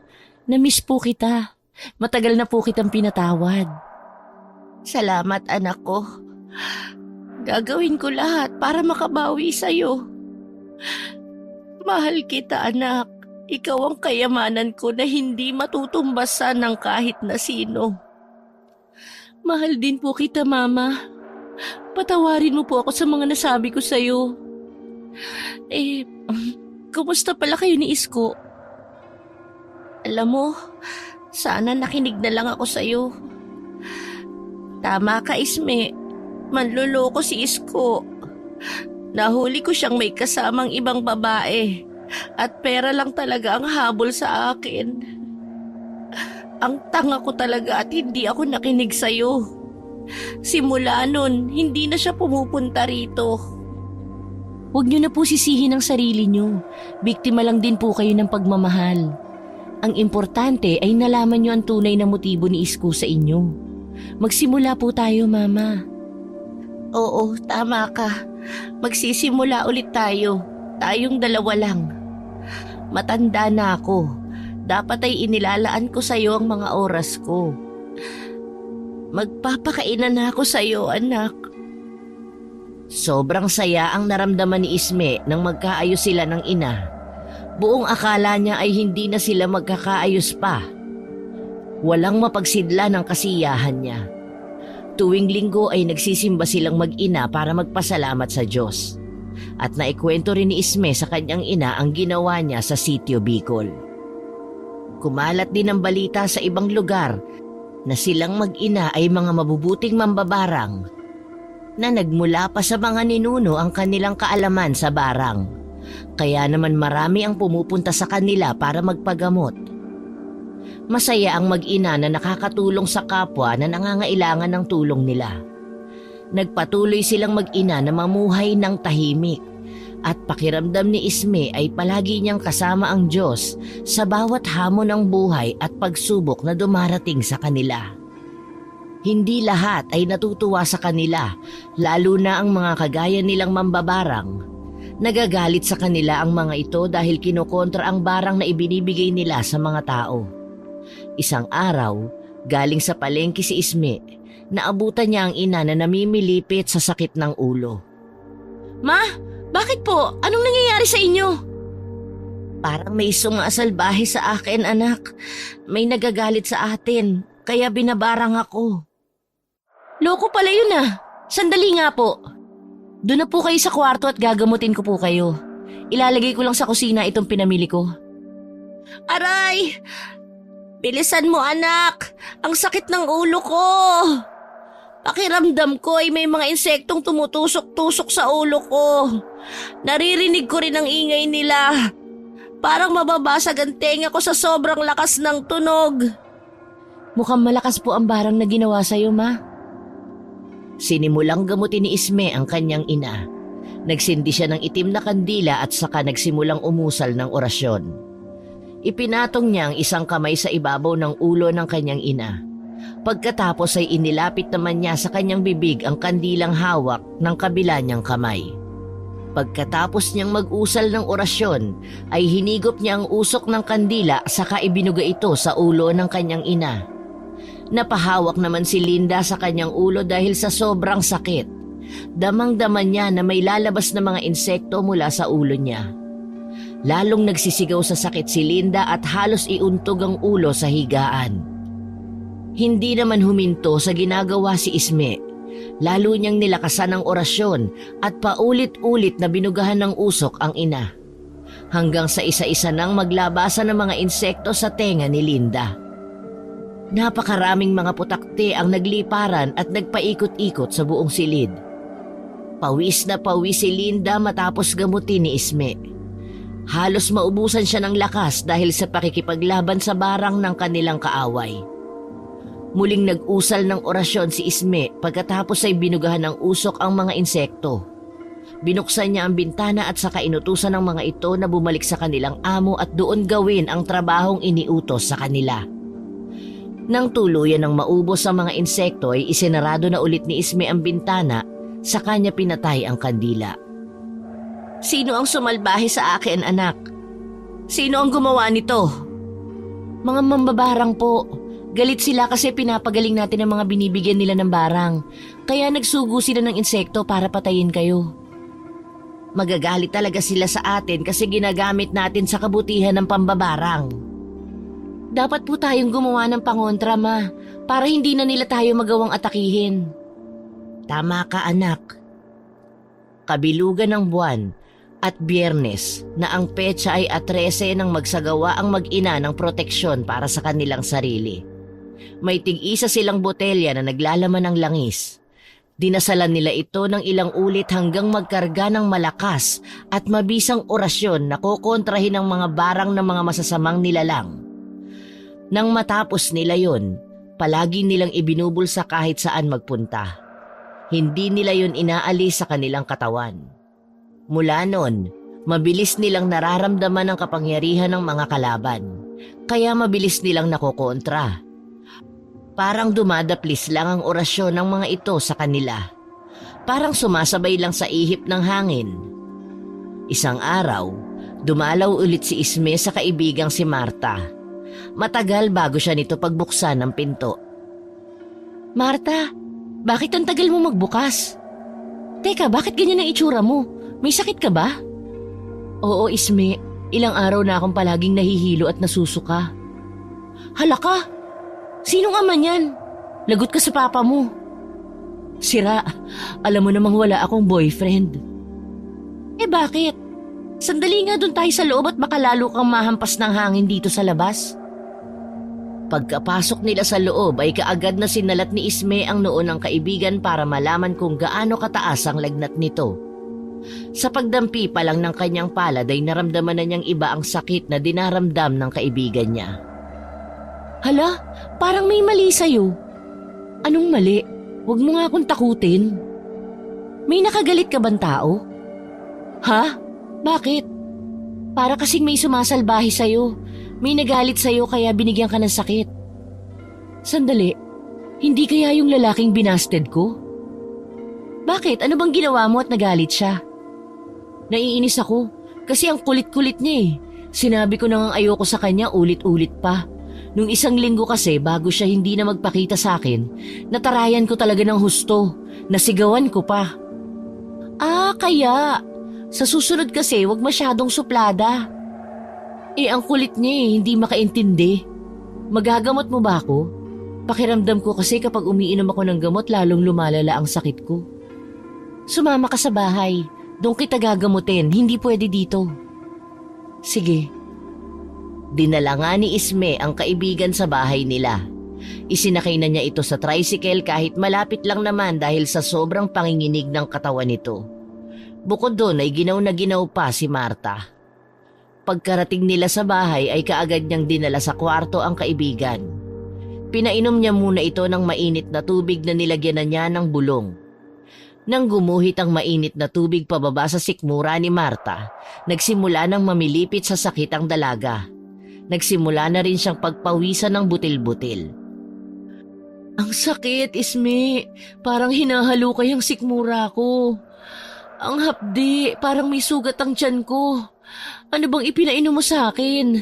S1: Namiss po kita. Matagal na po kitang pinatawad. Salamat, anak ko. Gagawin ko lahat para makabawi sa'yo. Mahal kita, anak. Ikaw ang kayamanan ko na hindi matutumbasan ng kahit na sino. Mahal din po kita, Mama. Patawarin mo po ako sa mga nasabi ko sa'yo. Kumusta pala kayo ni Isko? Alam mo, sana nakinig na lang ako sa'yo. Tama ka, Isme. Manloloko si Isko. Nahuli ko siyang may kasamang ibang babae at pera lang talaga ang habol sa akin. Ang tanga ko talaga at hindi ako nakinig sa'yo. Simula nun, hindi na siya pumupunta rito. Huwag niyo na po sisihin ang sarili niyo. Biktima lang din po kayo ng pagmamahal. Ang importante ay nalaman niyo ang tunay na motibo ni Isko sa inyo. Magsimula po tayo, Mama. Oo, tama ka. Magsisimula ulit tayo. Tayong dalawa lang. Matanda na ako. Dapat ay inilalaan ko sa'yo ang mga oras ko. Magpapakainan na ako sa'yo, anak. Sobrang saya ang naramdaman ni Isme nang magkaayos sila ng ina. Buong akala niya ay hindi na sila magkakaayos pa. Walang mapagsidla ng kasiyahan niya. Tuwing linggo ay nagsisimba silang mag-ina para magpasalamat sa Diyos. At naikwento rin ni Isme sa kanyang ina ang ginawa niya sa Sitio Bicol. Kumalat din ang balita sa ibang lugar na silang mag-ina ay mga mabubuting mambabarang na nagmula pa sa mga ninuno ang kanilang kaalaman sa barang. Kaya naman marami ang pumupunta sa kanila para magpagamot. Masaya ang mag-ina na nakakatulong sa kapwa na nangangailangan ng tulong nila. Nagpatuloy silang mag-ina na mamuhay ng tahimik at pakiramdam ni Isme ay palagi niyang kasama ang Diyos sa bawat hamon ng buhay at pagsubok na dumarating sa kanila. Hindi lahat ay natutuwa sa kanila, lalo na ang mga kagaya nilang mambabarang. Nagagalit sa kanila ang mga ito dahil kinokontra ang barang na ibinibigay nila sa mga tao. Isang araw, galing sa palengke si Isme, naabutan niya ang ina na namimilipit sa sakit ng ulo. Ma, bakit po? Anong nangyayari sa inyo? Parang may sumasalbahe sa akin, anak. May nagagalit sa atin, kaya binabarang ako. Loko pala yun ah. Sandali nga po. Doon na po kayo sa kwarto at gagamutin ko po kayo. Ilalagay ko lang sa kusina itong pinamili ko. Aray! Bilisan mo anak! Ang sakit ng ulo ko! Pakiramdam ko ay may mga insektong tumutusok-tusok sa ulo ko. Naririnig ko rin ang ingay nila. Parang mababasag ang tenga ko sa sobrang lakas ng tunog. Mukhang malakas po ang barang na ginawa sa'yo, ma. Sinimulang gamutin ni Isme ang kanyang ina. Nagsindi siya ng itim na kandila at saka nagsimulang umusal ng orasyon. Ipinatong niya ang isang kamay sa ibabaw ng ulo ng kanyang ina. Pagkatapos ay inilapit naman niya sa kanyang bibig ang kandilang hawak ng kabila niyang kamay. Pagkatapos niyang mag-usal ng orasyon, ay hinigop niya ang usok ng kandila saka ibinuga ito sa ulo ng kanyang ina. Napahawak naman si Linda sa kanyang ulo dahil sa sobrang sakit. Damang-dama niya na may lalabas na mga insekto mula sa ulo niya. Lalong nagsisigaw sa sakit si Linda at halos iuntog ang ulo sa higaan. Hindi naman huminto sa ginagawa si Isme. Lalo niyang nilakasan ang orasyon at paulit-ulit na binugahan ng usok ang ina. Hanggang sa isa-isa nang maglabasan ng mga insekto sa tenga ni Linda. Napakaraming mga putakte ang nagliparan at nagpaikot-ikot sa buong silid. Pawis na pawis si Linda matapos gamutin ni Isme. Halos maubusan siya ng lakas dahil sa pakikipaglaban sa barang ng kanilang kaaway. Muling nag-usal ng orasyon si Isme pagkatapos ay binugahan ng usok ang mga insekto. Binuksan niya ang bintana at saka inutusan ng mga ito na bumalik sa kanilang amo at doon gawin ang trabahong iniutos sa kanila. Nang tuluyan ng maubos ang mga insekto ay isinarado na ulit ni Isme ang bintana, saka niya pinatay ang kandila. Sino ang sumalbahe sa akin, anak? Sino ang gumawa nito? Mga mambabarang po. Galit sila kasi pinapagaling natin ang mga binibigyan nila ng barang. Kaya nagsugo sila ng insekto para patayin kayo. Magagalit talaga sila sa atin kasi ginagamit natin sa kabutihan ng pambabarang. Dapat po tayong gumawa ng pangontra, ma, para hindi na nila tayo magawang atakihin. Tama ka, anak. Kabilugan ng buwan at Biyernes na ang petsa ay 13 nang magsagawa ang mag-ina ng proteksyon para sa kanilang sarili. May tig-isa silang botelya na naglalaman ng langis. Dinasalan nila ito ng ilang ulit hanggang magkarga ng malakas at mabisang orasyon na kokontrahin ang mga barang ng mga masasamang nilalang. Nang matapos nila yon, palagi nilang ibinubulsa kahit saan magpunta. Hindi nila yon inaalis sa kanilang katawan. Mula noon, mabilis nilang nararamdaman ang kapangyarihan ng mga kalaban, kaya mabilis nilang nakokontra. Parang dumadaplis lang ang orasyon ng mga ito sa kanila. parang sumasabay lang sa ihip ng hangin. Isang araw, dumalaw ulit si Isme sa kaibigang si Marta. Matagal bago siya nito pagbuksan ng pinto. Marta, bakit ang tagal mo magbukas? Teka, bakit ganyan ang itsura mo? May sakit ka ba? Oo, Isme. Ilang araw na akong palaging nahihilo at nasusuka. Hala ka! Sinong ama niyan? Lagot ka sa papa mo. Sira, alam mo namang wala akong boyfriend. Eh bakit? Sandali nga dun tayo sa loob at baka lalo kang mahampas ng hangin dito sa labas. Pagkapasok nila sa loob ay kaagad na sinalat ni Isme ang noo ng kaibigan para malaman kung gaano kataas ang lagnat nito. Sa pagdampi pa lang ng kanyang palad ay naramdaman na niyang iba ang sakit na dinaramdam ng kaibigan niya. Hala, parang may mali sa'yo. Anong mali? Huwag mo nga akong takutin. May nakagalit ka bang tao? Ha? Bakit? Para kasing may sumasalbahe sa'yo. May nagalit sa'yo kaya binigyan ka ng sakit. Sandali, hindi kaya yung lalaking binasted ko? Bakit? Ano bang ginawa mo at nagalit siya? Naiinis ako kasi ang kulit-kulit niya eh. Sinabi ko na ngang ayoko sa kanya ulit-ulit pa. Nung isang linggo kasi bago siya hindi na magpakita sa akin, natarayan ko talaga ng husto. Nasigawan ko pa. Ah, kaya. Sa susunod kasi wag masyadong suplada. Eh ang kulit niya eh, hindi makaintindi. Magagamot mo ba ako? Pakiramdam ko kasi kapag umiinom ako ng gamot lalong lumalala ang sakit ko. Sumama ka sa bahay. Doon kita gagamutin, hindi pwede dito. Sige. Dinala nga ni Isme ang kaibigan sa bahay nila. Isinakay na niya ito sa tricycle kahit malapit lang naman dahil sa sobrang panginginig ng katawan nito. Bukod doon ay ginaw na ginaw pa si Marta. Pagkarating nila sa bahay ay kaagad niyang dinala sa kwarto ang kaibigan. Pinainom niya muna ito ng mainit na tubig na nilagyan na niya ng bulong. Nang gumuhit ang mainit na tubig pababa sa sikmura ni Marta, nagsimula nang mamilipit sa sakit ang dalaga. Nagsimula na rin siyang pagpawisan ng butil-butil. Ang sakit, Isme. Parang hinahalukay ang sikmura ko. Ang hapdi, parang may sugat ang tiyan ko. Ano bang ipinainom mo sa akin?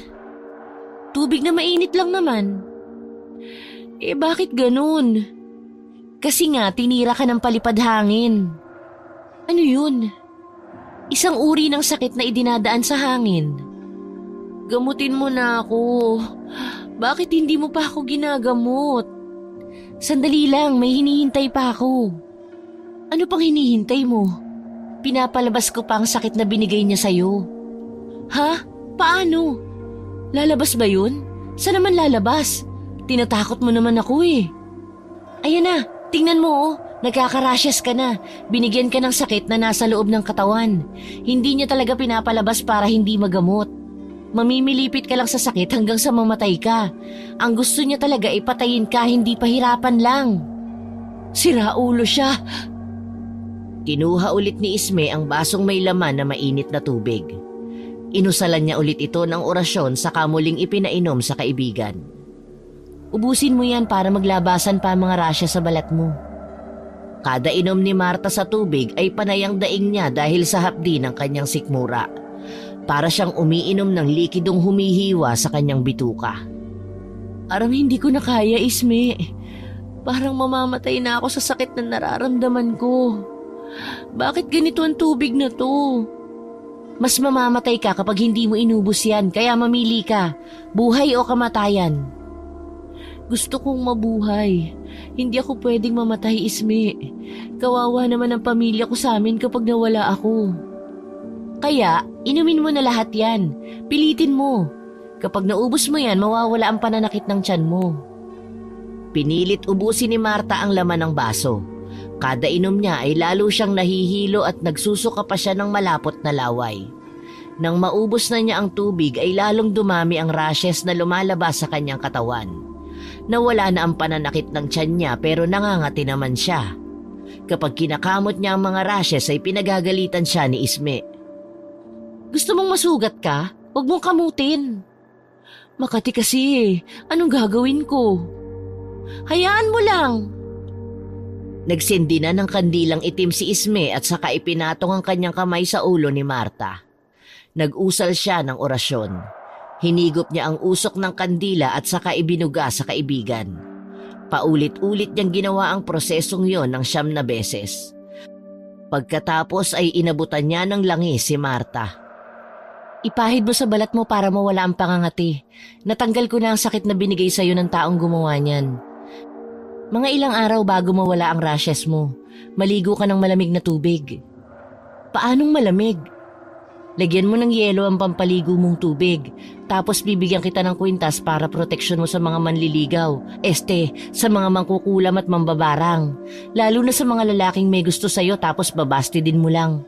S1: Tubig na mainit lang naman. Eh bakit ganun? Kasi nga tinira ka ng palipad hangin. Ano yun? Isang uri ng sakit na idinadaan sa hangin. Gamutin mo na ako. Bakit hindi mo pa ako ginagamot? Sandali lang, may hinihintay pa ako. Ano pang hinihintay mo? Pinapalabas ko pa ang sakit na binigay niya sa'yo. Ha? Paano? Lalabas ba yun? Saan naman lalabas? Tinatakot mo naman ako eh. Ayan na, tingnan mo oh. Nagkaka-rashes ka na. Binigyan ka ng sakit na nasa loob ng katawan. Hindi niya talaga pinapalabas para hindi magamot. Mamimilipit ka lang sa sakit hanggang sa mamatay ka. Ang gusto niya talaga ay patayin ka, hindi pahirapan lang. Sira ulo siya. Kinuha ulit ni Isme ang basong may laman na mainit na tubig. Inusalan niya ulit ito ng orasyon saka muling ipinainom sa kaibigan. Ubusin mo yan para maglabasan pa ang mga rasya sa balat mo. Kada inom ni Marta sa tubig ay panayang daing niya dahil sa hapdi ng kanyang sikmura. Para siyang umiinom ng likidong humihiwa sa kanyang bituka. Parang hindi ko na kaya, Isme. Parang mamamatay na ako sa sakit na nararamdaman ko. Bakit ganito ang tubig na to? Mas mamamatay ka kapag hindi mo inubos yan, kaya mamili ka, buhay o kamatayan. Gusto kong mabuhay. Hindi ako pwedeng mamatay, Isme. Kawawa naman ang pamilya ko sa amin kapag nawala ako. Kaya, inumin mo na lahat yan. Pilitin mo. Kapag naubos mo yan, mawawala ang pananakit ng tiyan mo. Pinilit ubusin ni Marta ang laman ng baso. Kada inom niya ay lalo siyang nahihilo at nagsusuka pa siya ng malapot na laway. Nang maubos na niya ang tubig ay lalong dumami ang rashes na lumalabas sa kanyang katawan. Nawala na ang pananakit ng tiyan niya pero nangangati naman siya. Kapag kinakamot niya ang mga rashes ay pinagagalitan siya ni Isme. Gusto mong masugat ka? Huwag mong kamutin. Makati kasi, anong gagawin ko? Hayaan mo lang. Nagsindi na ng kandilang itim si Isme at saka ipinatong ang kanyang kamay sa ulo ni Marta. Nag-usal siya ng orasyon. Hinigop niya ang usok ng kandila at saka ibinuga sa kaibigan. Paulit-ulit niyang ginawa ang prosesong yon ng 9 na beses. Pagkatapos ay inabutan niya ng langis si Marta. Ipahid mo sa balat mo para mawala ang pangangati. Natanggal ko na ang sakit na binigay sa'yo ng taong gumawa niyan. Mga ilang araw bago mawala ang rashes mo, maligo ka ng malamig na tubig. Paanong malamig? Lagyan mo ng yelo ang pampaligo mong tubig, tapos bibigyan kita ng kwintas para proteksyon mo sa mga manliligaw, sa mga mangkukulam at mambabarang, lalo na sa mga lalaking may gusto sa'yo tapos babasti din mo lang.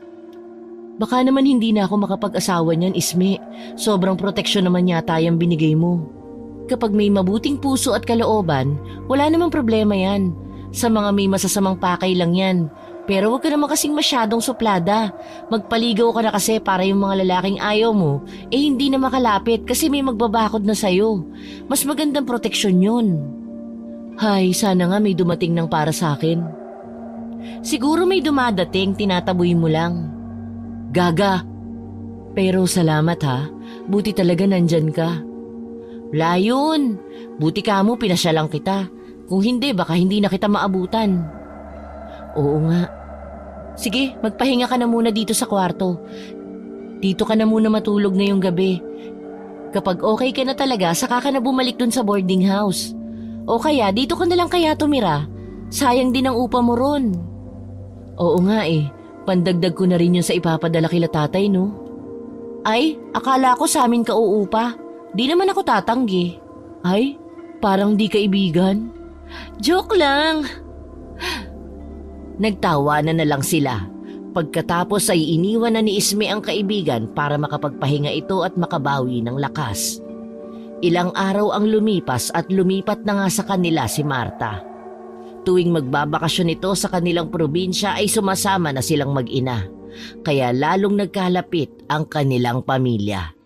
S1: Baka naman hindi na ako makapag-asawa niyan, Isme. Sobrang proteksyon naman yata yung binigay mo. Kapag may mabuting puso at kalooban, wala namang problema yan. Sa mga may masasamang pakay lang yan. Pero huwag ka naman kasing masyadong suplada. Magpaligaw ka na kasi para yung mga lalaking ayaw mo, hindi na makalapit kasi may magbabakod na sa'yo. Mas magandang proteksyon yun. Hay, sana nga may dumating ng para sa akin. Siguro may dumadating, tinataboy mo lang. Gaga. Pero salamat ha, buti talaga nandyan ka. Wala yun. Buti ka mo, pinasya lang kita. Kung hindi, baka hindi na kita maabutan. Oo nga. Sige, magpahinga ka na muna dito sa kwarto. Dito ka na muna matulog ngayong gabi. Kapag okay ka na talaga, saka ka na bumalik dun sa boarding house. O kaya, dito ka na lang kaya tumira. Sayang din ang upa mo ron. Oo nga pandagdag ko na rin yun sa ipapadala kila tatay, no? Ay, akala ko sa amin ka uupa. Di naman ako tatanggi. Ay, parang di kaibigan. Joke lang. Nagtawanan na lang sila. Pagkatapos ay iniwan na ni Isme ang kaibigan para makapagpahinga ito at makabawi ng lakas. Ilang araw ang lumipas at lumipat na nga sa kanila si Marta. Tuwing magbabakasyon ito sa kanilang probinsya ay sumasama na silang mag-ina. Kaya lalong nagkalapit ang kanilang pamilya.